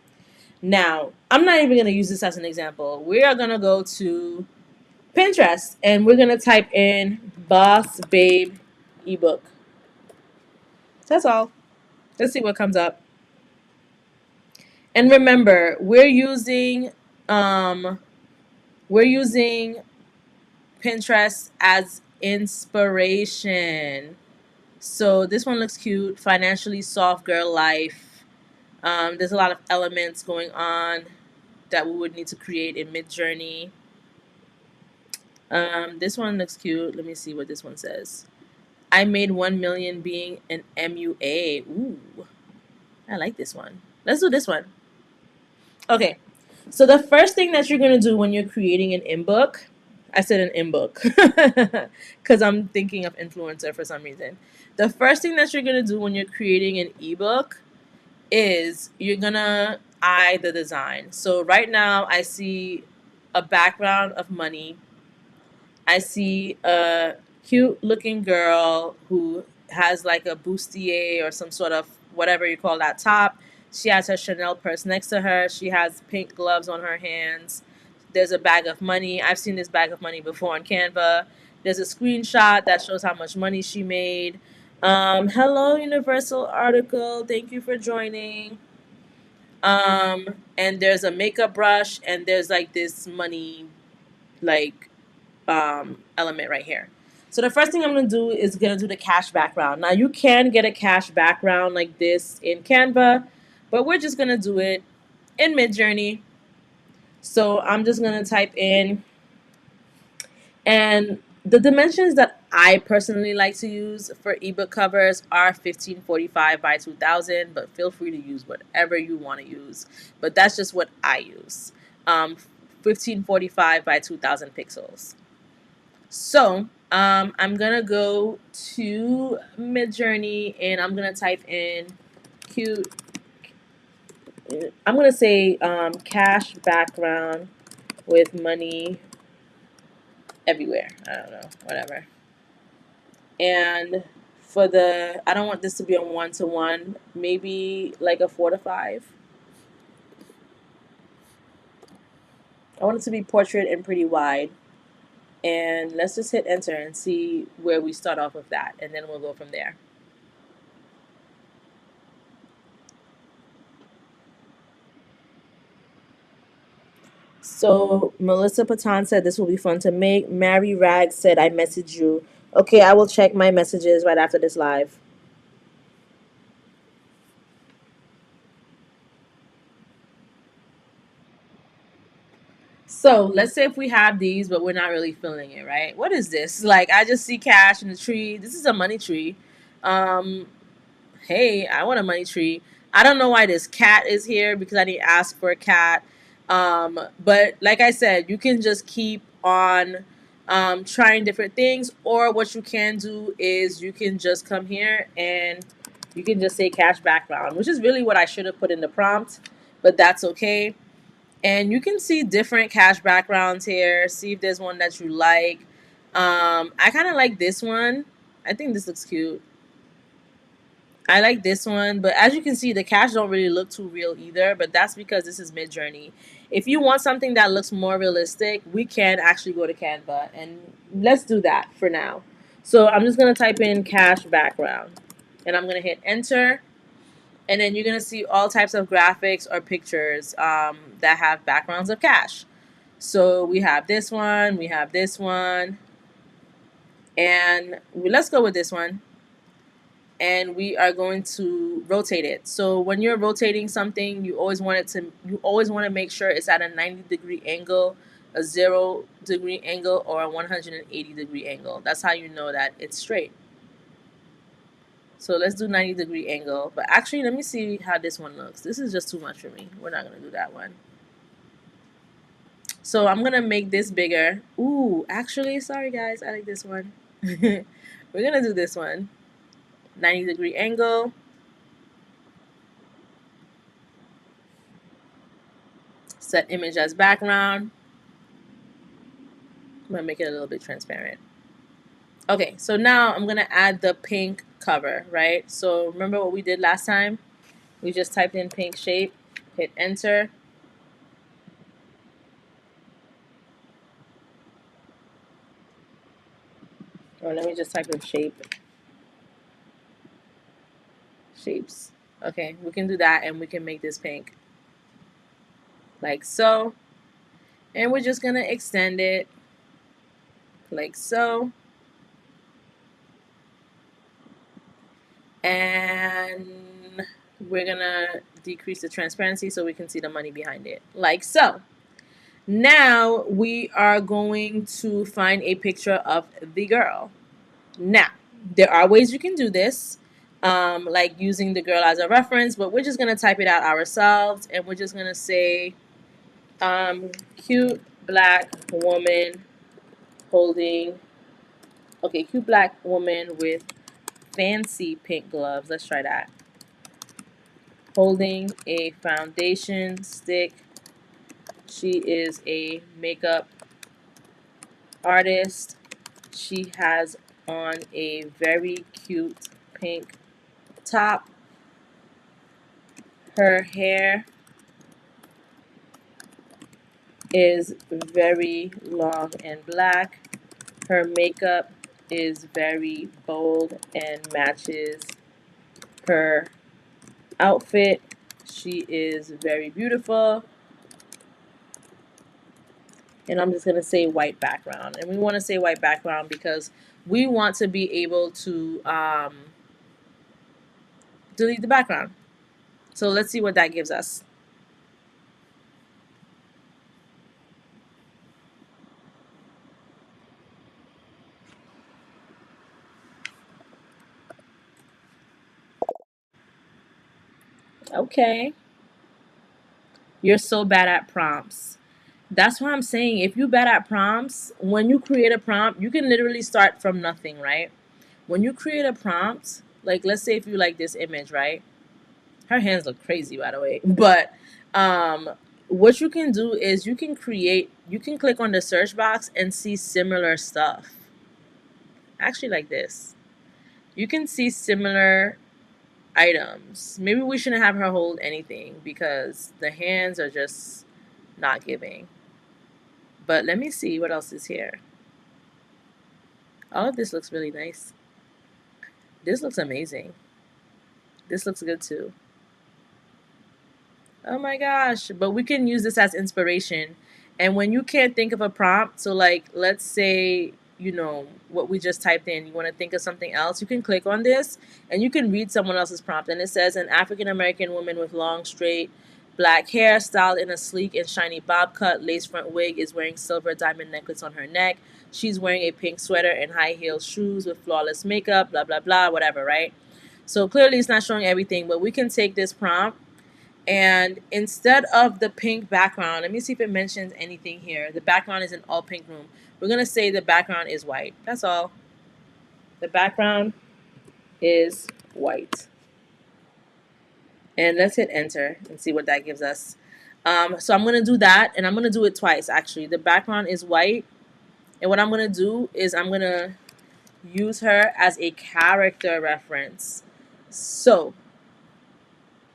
Now, I'm not even going to use this as an example. We are going to go to Pinterest and we're going to type in Boss Babe ebook. That's all. Let's see what comes up. And remember, um we're using Pinterest as inspiration. So this one looks cute. Financially soft girl life. There's a lot of elements going on that we would need to create in Midjourney. This one looks cute. Let me see what this one says. I made 1 million being an MUA. Ooh, I like this one. Let's do this one. Okay, so the first thing that you're gonna do when you're creating an in-book, I said an in-book because I'm thinking of influencer for some reason. The first thing that you're gonna do when you're creating an ebook is you're gonna eye the design. So right now I see a background of money. I see a cute looking girl who has like a bustier or some sort of whatever you call that top. She has her Chanel purse next to her. She has pink gloves on her hands. There's a bag of money. I've seen this bag of money before on Canva. There's a screenshot that shows how much money she made. Hello, Universal Article. Thank you for joining. And there's a makeup brush and there's like this money like element right here. So the first thing I'm gonna do is gonna do the cash background. Now you can get a cash background like this in Canva, but we're just gonna do it in Midjourney. So I'm just gonna type in, and the dimensions that I personally like to use for ebook covers are 1545 by 2000, but feel free to use whatever you want to use. But that's just what I use. 1545 by 2000 pixels. So I'm gonna go to Midjourney and I'm gonna type in cute. I'm gonna say cash background with money everywhere. I don't know, whatever. And for the, I don't want this to be a 1-to-1, maybe like a 4-to-5. I want it to be portrait and pretty wide. And let's just hit enter and see where we start off with that, and then we'll go from there. So Melissa Patan said this will be fun to make. Mary Rag said I messaged you. Okay, I will check my messages right after this live. So let's say if we have these, but we're not really feeling it, right? What is this? Like I just see cash in the tree. This is a money tree. Um, hey, I want a money tree. I don't know why this cat is here because I didn't ask for a cat. But like I said, you can just keep on trying different things, or what you can do is you can just come here and you can just say cash background, which is really what I should have put in the prompt, but that's okay. And you can see different cash backgrounds here. See if there's one that you like. I kind of like this one. I think this looks cute. I like this one, but as you can see, the cash don't really look too real either, but that's because this is Midjourney. If you want something that looks more realistic, we can actually go to Canva, and let's do that for now. So I'm just going to type in cash background, and I'm going to hit enter, and then you're going to see all types of graphics or pictures that have backgrounds of cash. So we have this one, we have this one, and let's go with this one. And we are going to rotate it. So when you're rotating something, you always want to make sure it's at a 90-degree angle, a 0-degree angle, or a 180-degree angle. That's how you know that it's straight. So let's do 90-degree angle. But actually, let me see how this one looks. This is just too much for me. We're not going to do that one. So I'm going to make this bigger. Ooh, actually, sorry guys, I like this one. We're going to do this one. 90-degree angle. Set image as background. I'm going to make it a little bit transparent. Okay, so now I'm going to add the pink cover, right? So remember what we did last time? We just typed in pink shape, hit enter. Or let me just type in shapes. Okay, we can do that, and we can make this pink like so. And we're just going to extend it like so. And we're going to decrease the transparency so we can see the money behind it like so. Now we are going to find a picture of the girl. Now, there are ways you can do this, like using the girl as a reference, but we're just going to type it out ourselves, and we're just going to say cute black woman holding, okay, cute black woman with fancy pink gloves. Let's try that. Holding a foundation stick. She is a makeup artist. She has on a very cute pink top. Her hair is very long and black. Her makeup is very bold and matches her outfit. She is very beautiful. And I'm just going to say white background. And we want to say white background because we want to be able to delete the background. So let's see what that gives us. Okay. You're so bad at prompts. That's what I'm saying. If you're bad at prompts, when you create a prompt, you can literally start from nothing, right? When you create a prompt, like let's say if you like this image, right? Her hands look crazy, by the way. But what you can do is you can click on the search box and see similar stuff. Actually, like this. You can see similar items. Maybe we shouldn't have her hold anything because the hands are just not giving. But let me see what else is here. All of this looks really nice. This looks amazing. This looks good too. Oh my gosh. But we can use this as inspiration. And when you can't think of a prompt, so like let's say, what we just typed in, you want to think of something else, you can click on this and you can read someone else's prompt. And it says an African American woman with long, straight black hair styled in a sleek and shiny bob cut lace front wig is wearing silver diamond necklace on her neck. She's wearing a pink sweater and high heeled shoes with flawless makeup, blah, blah, blah, whatever, right? So clearly it's not showing everything, but we can take this prompt and instead of the pink background, let me see if it mentions anything here. The background is an all pink room. We're going to say the background is white. That's all. The background is white. And let's hit enter and see what that gives us. So I'm going to do that, and I'm going to do it twice, actually. The background is white. And what I'm going to do is I'm going to use her as a character reference. So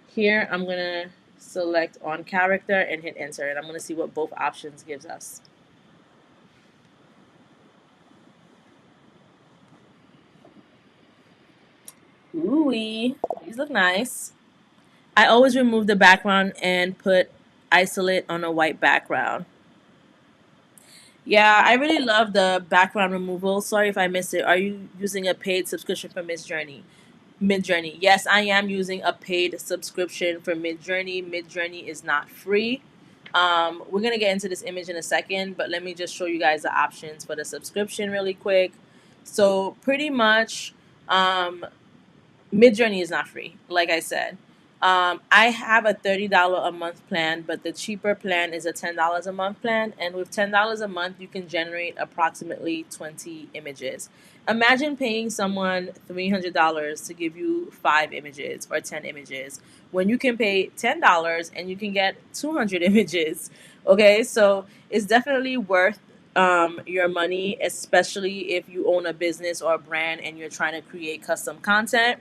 here I'm going to select on character and hit enter, and I'm going to see what both options gives us. Ooh, these look nice. I always remove the background and put isolate on a white background. Yeah, I really love the background removal. Sorry if I missed it. Are you using a paid subscription for Miss Journey? Midjourney. Yes, I am using a paid subscription for Midjourney. Midjourney is not free. We're gonna get into this image in a second, but let me just show you guys the options for the subscription really quick. So pretty much, Midjourney is not free, like I said. I have a $30 a month plan, but the cheaper plan is a $10 a month plan. And with $10 a month, you can generate approximately 20 images. Imagine paying someone $300 to give you 5 images or 10 images when you can pay $10 and you can get 200 images. Okay, so it's definitely worth your money, especially if you own a business or a brand and you're trying to create custom content.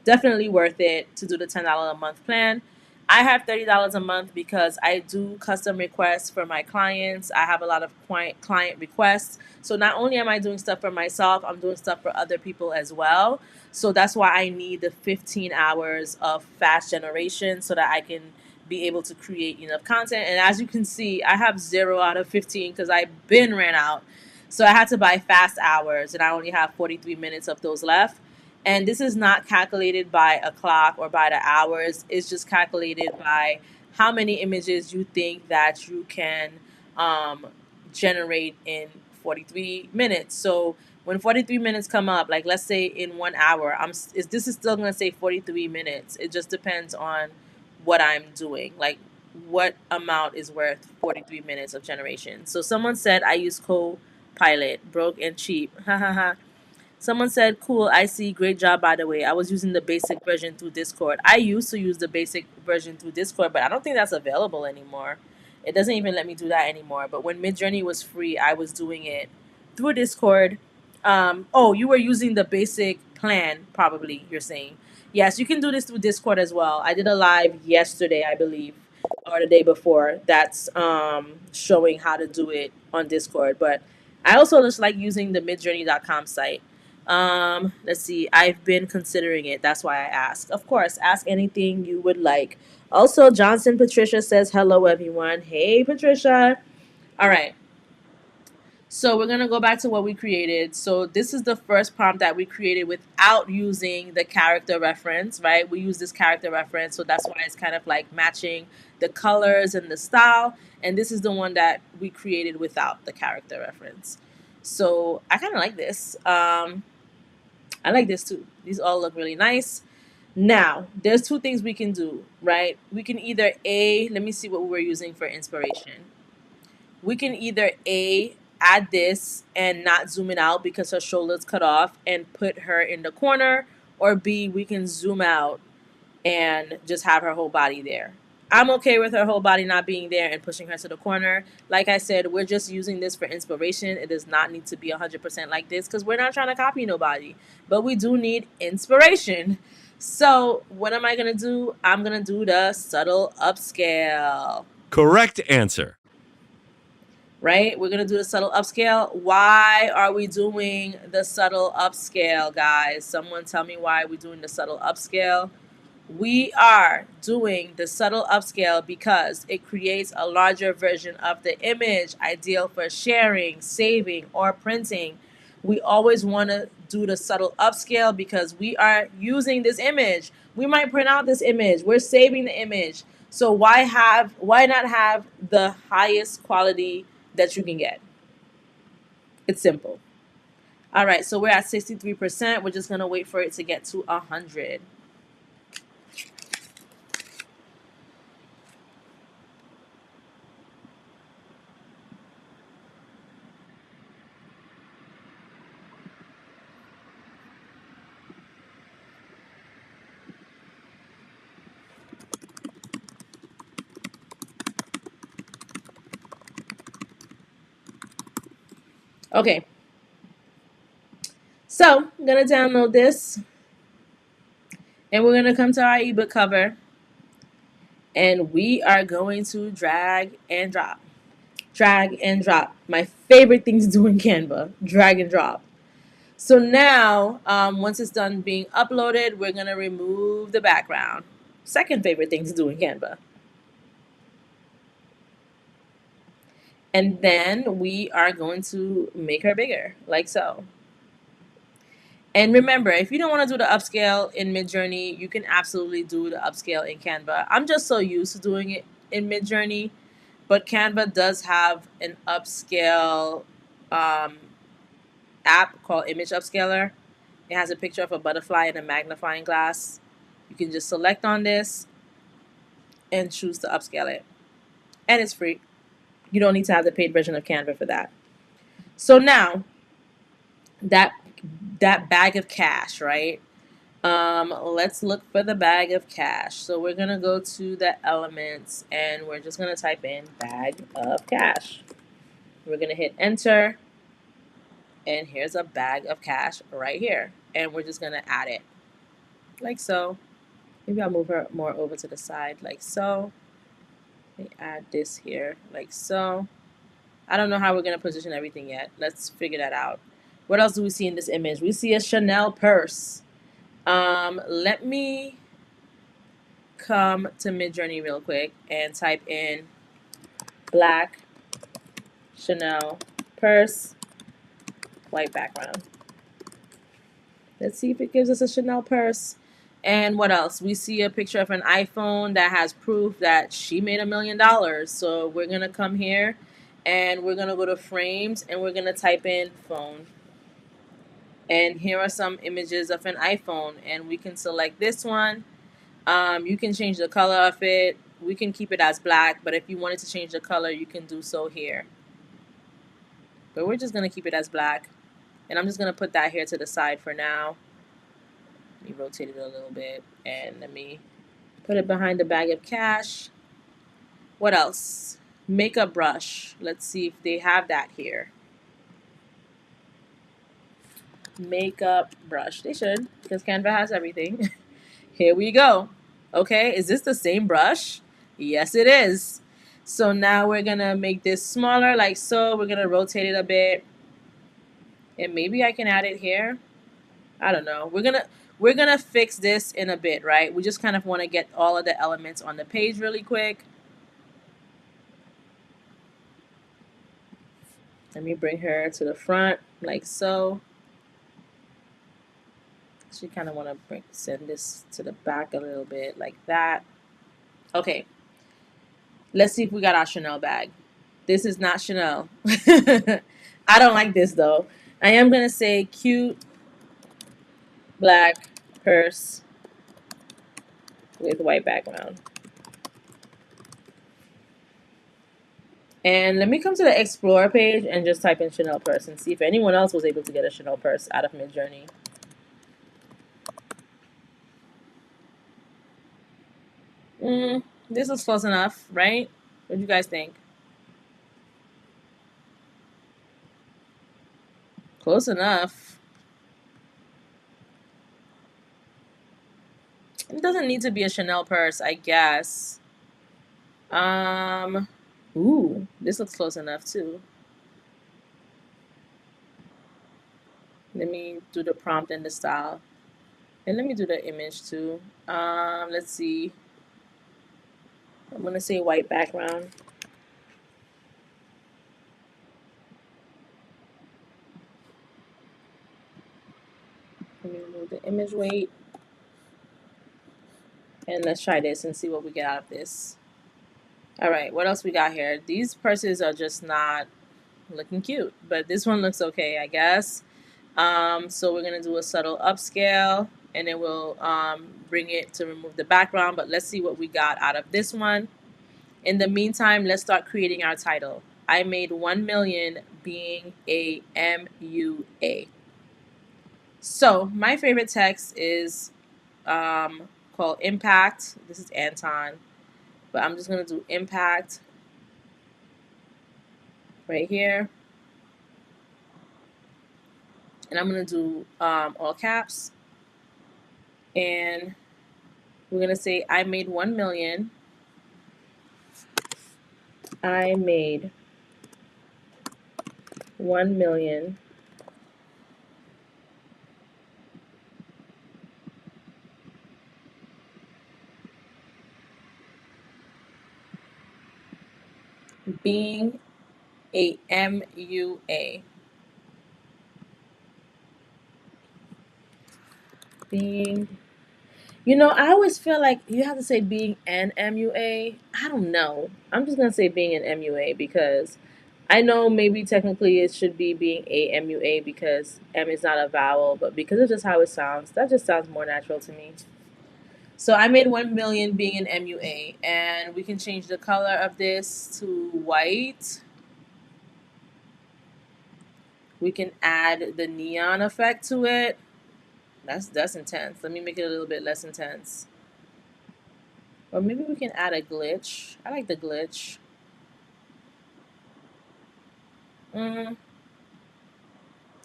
Definitely worth it to do the $10 a month plan. I have $30 a month because I do custom requests for my clients. I have a lot of client requests. So not only am I doing stuff for myself, I'm doing stuff for other people as well. So that's why I need the 15 hours of fast generation so that I can be able to create enough content. And as you can see, I have 0 out of 15 because I been ran out. So I had to buy fast hours and I only have 43 minutes of those left. And this is not calculated by a clock or by the hours. It's just calculated by how many images you think that you can um, generate in 43 minutes. So when 43 minutes come up, like let's say in 1 hour, this is still going to say 43 minutes. It just depends on what I'm doing. Like what amount is worth 43 minutes of generation. So someone said I use Copilot, broke and cheap. Ha ha ha. Someone said, cool, I see. Great job, by the way. I was using the basic version through Discord. I used to use the basic version through Discord, but I don't think that's available anymore. It doesn't even let me do that anymore. But when Midjourney was free, I was doing it through Discord. Oh, you were using the basic plan, probably, you're saying. Yes, you can do this through Discord as well. I did a live yesterday, I believe, or the day before, that's showing how to do it on Discord. But I also just like using the midjourney.com site. Let's see. I've been considering it. That's why I asked. Of course, ask anything you would like. Also, Johnson Patricia says, hello, everyone. Hey, Patricia. All right. So we're going to go back to what we created. So this is the first prompt that we created without using the character reference, right? We use this character reference, so that's why it's kind of like matching the colors and the style. And this is the one that we created without the character reference. So I kind of like this. I like this too. These all look really nice. Now, there's two things we can do, right? We can either let me see what we were using for inspiration. We can either add this and not zoom it out because her shoulders cut off and put her in the corner, or B, we can zoom out and just have her whole body there. I'm okay with her whole body not being there and pushing her to the corner. Like I said, we're just using this for inspiration. It does not need to be 100% like this because we're not trying to copy nobody, but we do need inspiration. So what am I going to do? I'm going to do the subtle upscale. Correct answer. Right? We're going to do the subtle upscale. Why are we doing the subtle upscale, guys? Someone tell me why we're doing the subtle upscale. We are doing the subtle upscale because it creates a larger version of the image, ideal for sharing, saving, or printing. We always want to do the subtle upscale because we are using this image. We might print out this image. We're saving the image. So why not have the highest quality that you can get? It's simple. All right, so we're at 63%. We're just going to wait for it to get to 100. Okay, so I'm going to download this and we're going to come to our ebook cover and we are going to drag and drop. Drag and drop. My favorite thing to do in Canva, drag and drop. So now, once it's done being uploaded, we're going to remove the background. Second favorite thing to do in Canva. And then we are going to make her bigger, like so. And remember, if you don't want to do the upscale in Midjourney, you can absolutely do the upscale in Canva. I'm just so used to doing it in Midjourney, but Canva does have an upscale um, app called Image Upscaler. It has a picture of a butterfly and a magnifying glass. You can just select on this and choose to upscale it. And it's free. You don't need to have the paid version of Canva for that. So now, that that bag of cash, right? Let's look for the bag of cash. So we're gonna go to the elements and we're just gonna type in bag of cash. We're gonna hit enter, and here's a bag of cash right here. And we're just gonna add it like so. Maybe I'll move her more over to the side like so. Let me add this here like so. I don't know how we're gonna position everything yet. Let's figure that out. What else do we see in this image? We see a Chanel purse. Let me come to Midjourney real quick and type in black Chanel purse, white background. Let's see if it gives us a Chanel purse. And what else? We see a picture of an iPhone that has proof that she made $1 million. So we're going to come here and we're going to go to frames and we're going to type in phone. And here are some images of an iPhone. And we can select this one. You can change the color of it. We can keep it as black. But if you wanted to change the color, you can do so here. But we're just going to keep it as black. And I'm just going to put that here to the side for now. Let me rotate it a little bit. And let me put it behind the bag of cash. What else? Makeup brush. Let's see if they have that here. Makeup brush. They should, because Canva has everything. Here we go. Okay, is this the same brush? Yes, it is. So now we're going to make this smaller like so. We're going to rotate it a bit. And maybe I can add it here. I don't know. We're gonna fix this in a bit, right? We just kind of want to get all of the elements on the page really quick. Let me bring her to the front like so. She kind of want to send this to the back a little bit like that. Okay, let's see if we got our Chanel bag. This is not Chanel. I don't like this though. I am gonna say cute black purse with white background. And let me come to the Explorer page and just type in Chanel purse and see if anyone else was able to get a Chanel purse out of Midjourney. This is close enough, right? What do you guys think? Close enough. It doesn't need to be a Chanel purse, I guess. Um, ooh, this looks close enough too. Let me do the prompt and the style. And let me do the image too. Let's see. I'm gonna say white background. Let me remove the image weight. And let's try this and see what we get out of this. All right, what else we got here? These purses are just not looking cute, but this one looks okay, I guess. So we're gonna do a subtle upscale, and then we'll bring it to remove the background. But let's see what we got out of this one. In the meantime, let's start creating our title. I made 1 million being a MUA. So my favorite text is called Impact. This is Anton, but I'm just gonna do Impact right here, and I'm gonna do all caps, and we're gonna say I made 1 million. I made 1 million being a MUA. Being, I always feel like you have to say being an MUA. I don't know. I'm just gonna say being an MUA because I know maybe technically it should be being a MUA because M is not a vowel, but because of just how it sounds, that just sounds more natural to me. So I made 1 million being an MUA, and we can change the color of this to white. We can add the neon effect to it. That's intense. Let me make it a little bit less intense. Or maybe we can add a glitch. I like the glitch. Mm,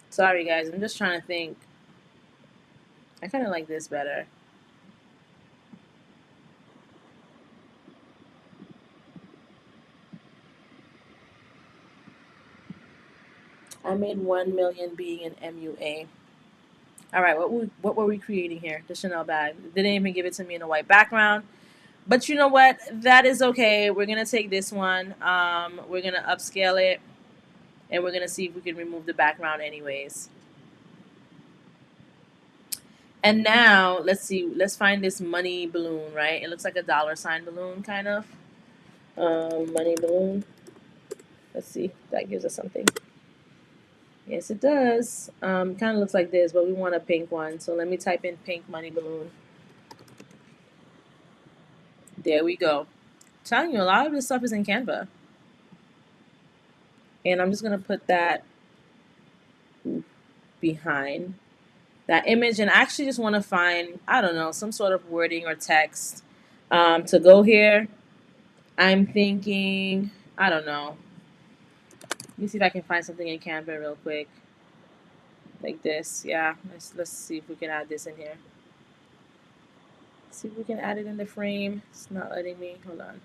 sorry guys, I'm just trying to think. I kind of like this better. I made 1 million being an MUA. All right, what were we creating here? The Chanel bag. They didn't even give it to me in a white background. But you know what? That is okay. We're gonna take this one. We're gonna upscale it, and we're gonna see if we can remove the background anyways. And now let's see. Let's find this money balloon. Right? It looks like a dollar sign balloon, kind of. Money balloon. Let's see. That gives us something. Yes, it does. Kind of looks like this, but we want a pink one. So let me type in pink money balloon. There we go. I'm telling you, a lot of this stuff is in Canva. And I'm just gonna put that behind that image, and I actually just want to find, I don't know, some sort of wording or text to go here. I'm thinking, I don't know. Let me see if I can find something in Canva real quick, like this. Yeah, let's see if we can add this in here. See if we can add it in the frame. It's not letting me. Hold on.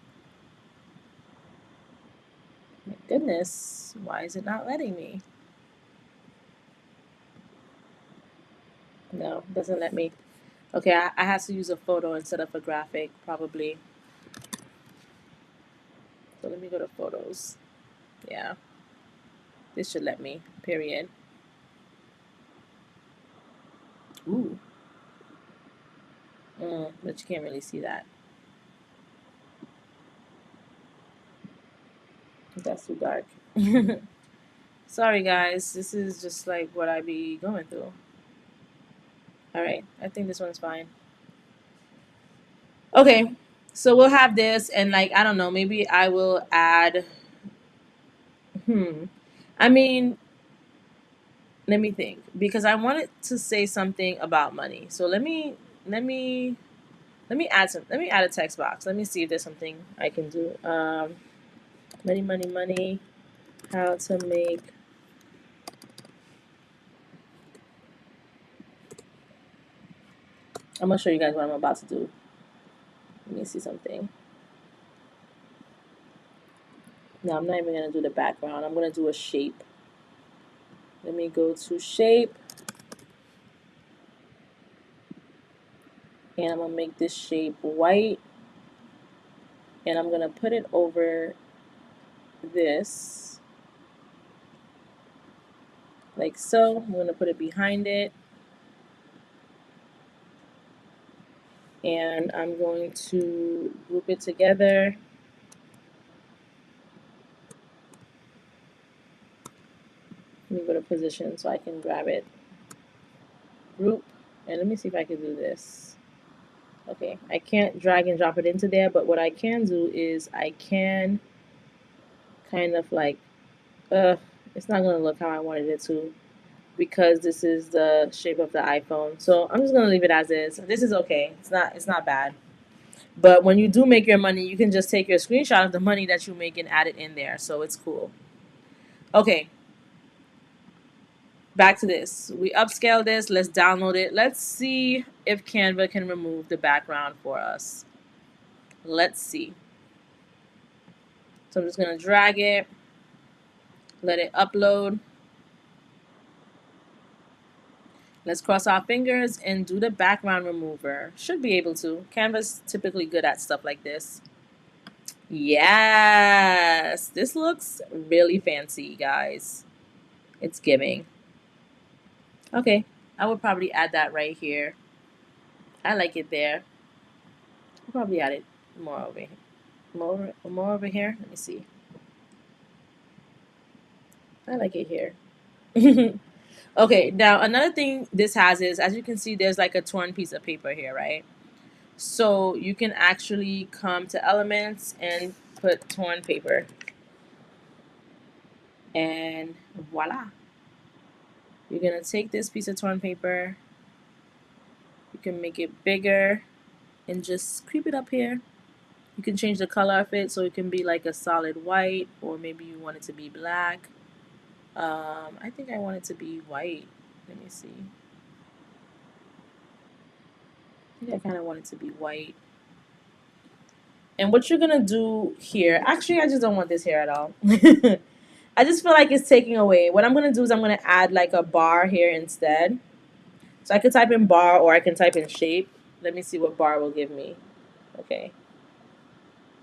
My goodness, why is it not letting me? No, it doesn't let me. Okay, I have to use a photo instead of a graphic, probably. So let me go to photos. Yeah. This should let me, period. Ooh, but you can't really see that. That's too dark. Sorry, guys. This is just like what I be going through. All right, I think this one's fine. Okay, so we'll have this, and like I don't know, maybe I will add. Hmm. I mean, let me think because I wanted to say something about money. So let me let me add a text box. Let me see if there's something I can do. Money, money, money. How to make. I'm gonna show you guys what I'm about to do. Let me see something. No, I'm not even gonna do the background. I'm gonna do a shape. Let me go to shape, and I'm gonna make this shape white, and I'm gonna put it over this like so. I'm gonna put it behind it, and I'm going to group it together. Let me go to position so I can grab it. Group, and let me see if I can do this. Okay, I can't drag and drop it into there, but what I can do is I can kind of like, it's not gonna look how I wanted it to because this is the shape of the iPhone. So I'm just gonna leave it as is. This is okay. It's not bad. But when you do make your money, you can just take your screenshot of the money that you make and add it in there. So it's cool. Okay, back to this. We upscale this. Let's download it. Let's see if Canva can remove the background for us. Let's see. So I'm just gonna drag it, let it upload. Let's cross our fingers and do the background remover. Should be able to. Canva's typically good at stuff like this. Yes, this looks really fancy, guys. It's giving. Okay, I would probably add that right here. I like it there. I'll probably add it more over here. More over here. Let me see. I like it here. Okay, now another thing this has is, as you can see, there's like a torn piece of paper here, right? So you can actually come to elements and put torn paper. And voila. You're going to take this piece of torn paper. You can make it bigger and just creep it up here. You can change the color of it so it can be like a solid white, or maybe you want it to be black. I think I want it to be white. Let me see. I think I kind of want it to be white. And what you're gonna do here, actually, I just don't want this here at all. I just feel like it's taking away. What I'm gonna do is I'm gonna add like a bar here instead. So I could type in bar or I can type in shape. Let me see what bar will give me. Okay.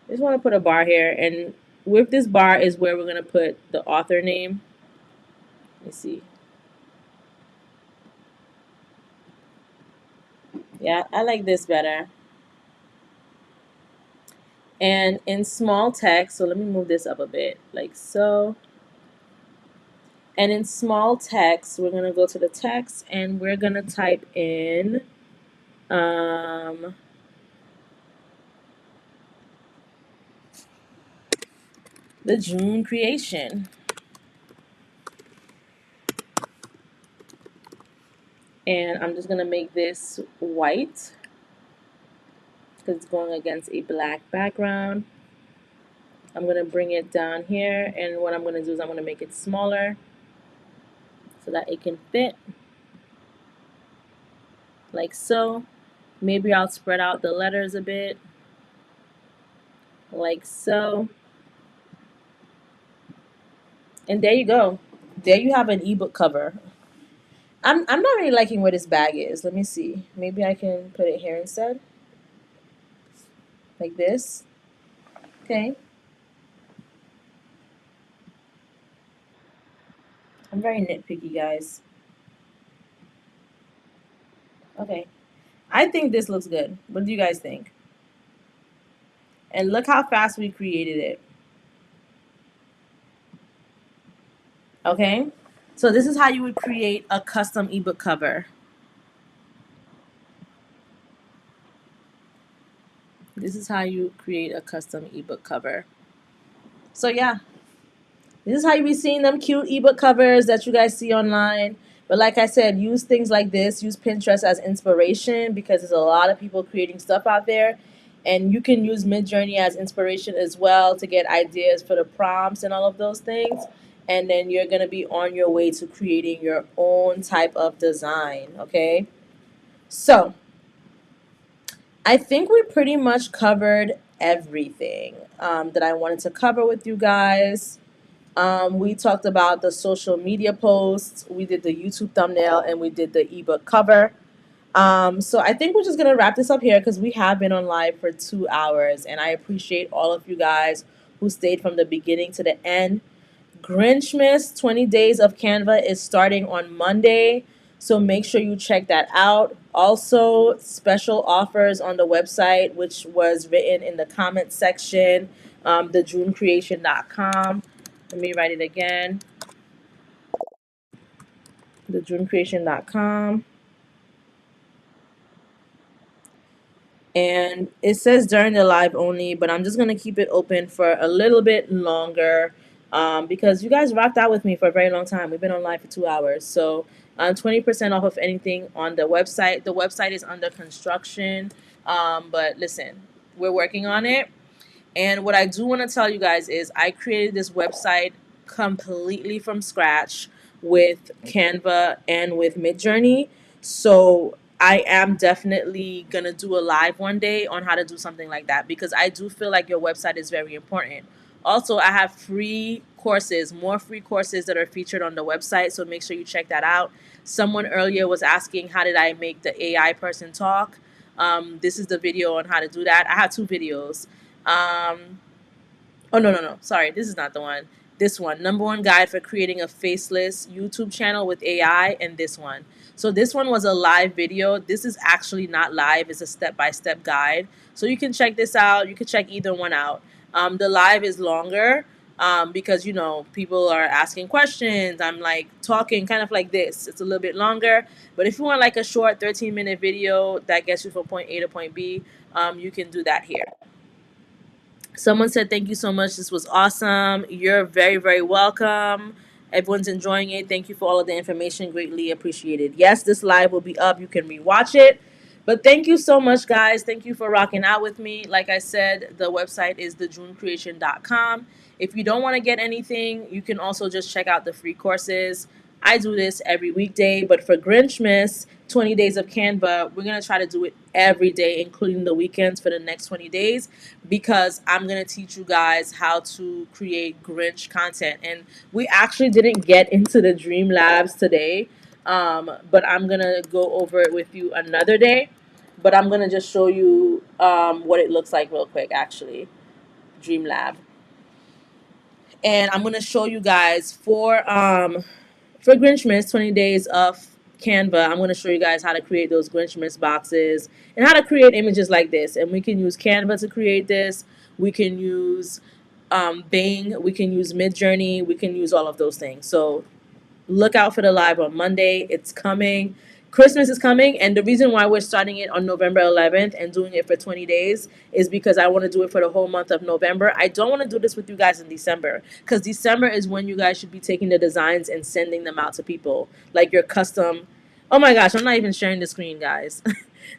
I just want to put a bar here, and with this bar is where we're gonna put the author name. Let me see. Yeah, I like this better. And in small text, so let me move this up a bit, like so. And in small text, we're gonna go to the text and we're gonna type in the June creation. And I'm just gonna make this white because it's going against a black background. I'm gonna bring it down here, and what I'm gonna do is I'm gonna make it smaller so that it can fit like so. Maybe I'll spread out the letters a bit like so. And there you go. There you have an ebook cover. I'm not really liking where this bag is. Let me see. Maybe I can put it here instead. Like this. Okay. I'm very nitpicky, guys. Okay. I think this looks good. What do you guys think? And look how fast we created it. Okay. So this is how you would create a custom ebook cover. This is how you create a custom ebook cover. So yeah, this is how you be seeing them cute ebook covers that you guys see online. But like I said, use things like this. Use Pinterest as inspiration because there's a lot of people creating stuff out there. And you can use Midjourney as inspiration as well to get ideas for the prompts and all of those things. And then you're going to be on your way to creating your own type of design. Okay. So I think we pretty much covered everything that I wanted to cover with you guys. We talked about the social media posts, we did the YouTube thumbnail, and we did the ebook cover. So I think we're just gonna wrap this up here because we have been on live for 2 hours, and I appreciate all of you guys who stayed from the beginning to the end. Grinchmas 20 Days of Canva is starting on Monday, so make sure you check that out. Also, special offers on the website, which was written in the comments section, thedreamcreation.com. Let me write it again, thedreamcreation.com. And it says during the live only, but I'm just going to keep it open for a little bit longer because you guys rocked out with me for a very long time. We've been on live for 2 hours. So 20% off of anything on the website. The website is under construction, but listen, we're working on it. And what I do want to tell you guys is I created this website completely from scratch with Canva and with Midjourney. So I am definitely going to do a live one day on how to do something like that because I do feel like your website is very important. Also, I have free courses, more free courses that are featured on the website. So make sure you check that out. Someone earlier was asking, how did I make the AI person talk? This is the video on how to do that. I have two videos. Um, oh, no, no, no. Sorry, this is not the one. This one, number one guide for creating a faceless YouTube channel with AI, and this one. So this one was a live video. This is actually not live. It's a step-by-step guide. So you can check this out. You can check either one out. The live is longer because, you know, people are asking questions. I'm like talking kind of like this. It's a little bit longer. But if you want like a short 13-minute video that gets you from point A to point B, you can do that here. Someone said, thank you so much. This was awesome. You're very, very welcome. Everyone's enjoying it. Thank you for all of the information. Greatly appreciated. Yes, this live will be up. You can rewatch it. But thank you so much, guys. Thank you for rocking out with me. Like I said, the website is thedreamcreation.com. If you don't want to get anything, you can also just check out the free courses. I do this every weekday, but for Grinchmas, 20 Days of Canva, we're going to try to do it every day, including the weekends for the next 20 days, because I'm going to teach you guys how to create Grinch content. And we actually didn't get into the Dream Labs today, but I'm going to go over it with you another day. But I'm going to just show you what it looks like real quick, actually. Dream Lab. And I'm going to show you guys for Grinchmas 20 Days of Canva, I'm going to show you guys how to create those Grinchmas boxes and how to create images like this. And we can use Canva to create this. We can use Bing. We can use Midjourney. We can use all of those things. So look out for the live on Monday. It's coming. Christmas is coming, and the reason why we're starting it on November 11th and doing it for 20 days is because I want to do it for the whole month of November. I don't want to do this with you guys in December because December is when you guys should be taking the designs and sending them out to people, like your custom. Oh my gosh, I'm not even sharing the screen, guys.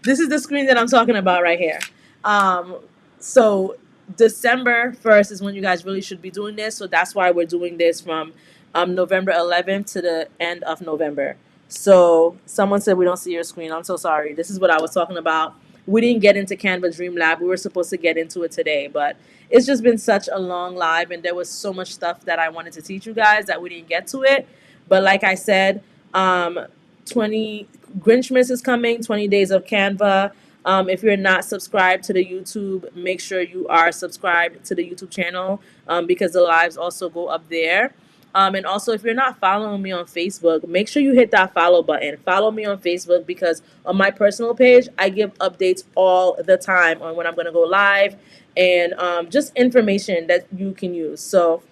This is the screen that I'm talking about right here. Um, so December 1st is when you guys really should be doing this. So that's why we're doing this from November 11th to the end of November. So someone said we don't see your screen. I'm so sorry. This is what I was talking about. We didn't get into Canva Dream Lab. We were supposed to get into it today, but it's just been such a long live, and there was so much stuff that I wanted to teach you guys that we didn't get to it. But like I said, 20 Grinchmas is coming. 20 Days of Canva. If you're not subscribed to the YouTube, make sure you are subscribed to the YouTube channel because the lives also go up there. And also, if you're not following me on Facebook, make sure you hit that follow button. Follow me on Facebook because on my personal page, I give updates all the time on when I'm going to go live and just information that you can use. So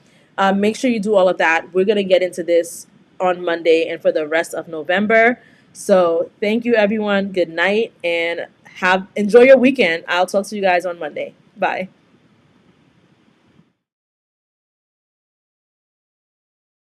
make sure you do all of that. We're going to get into this on Monday and for the rest of November. So thank you, everyone. Good night and enjoy your weekend. I'll talk to you guys on Monday. Bye.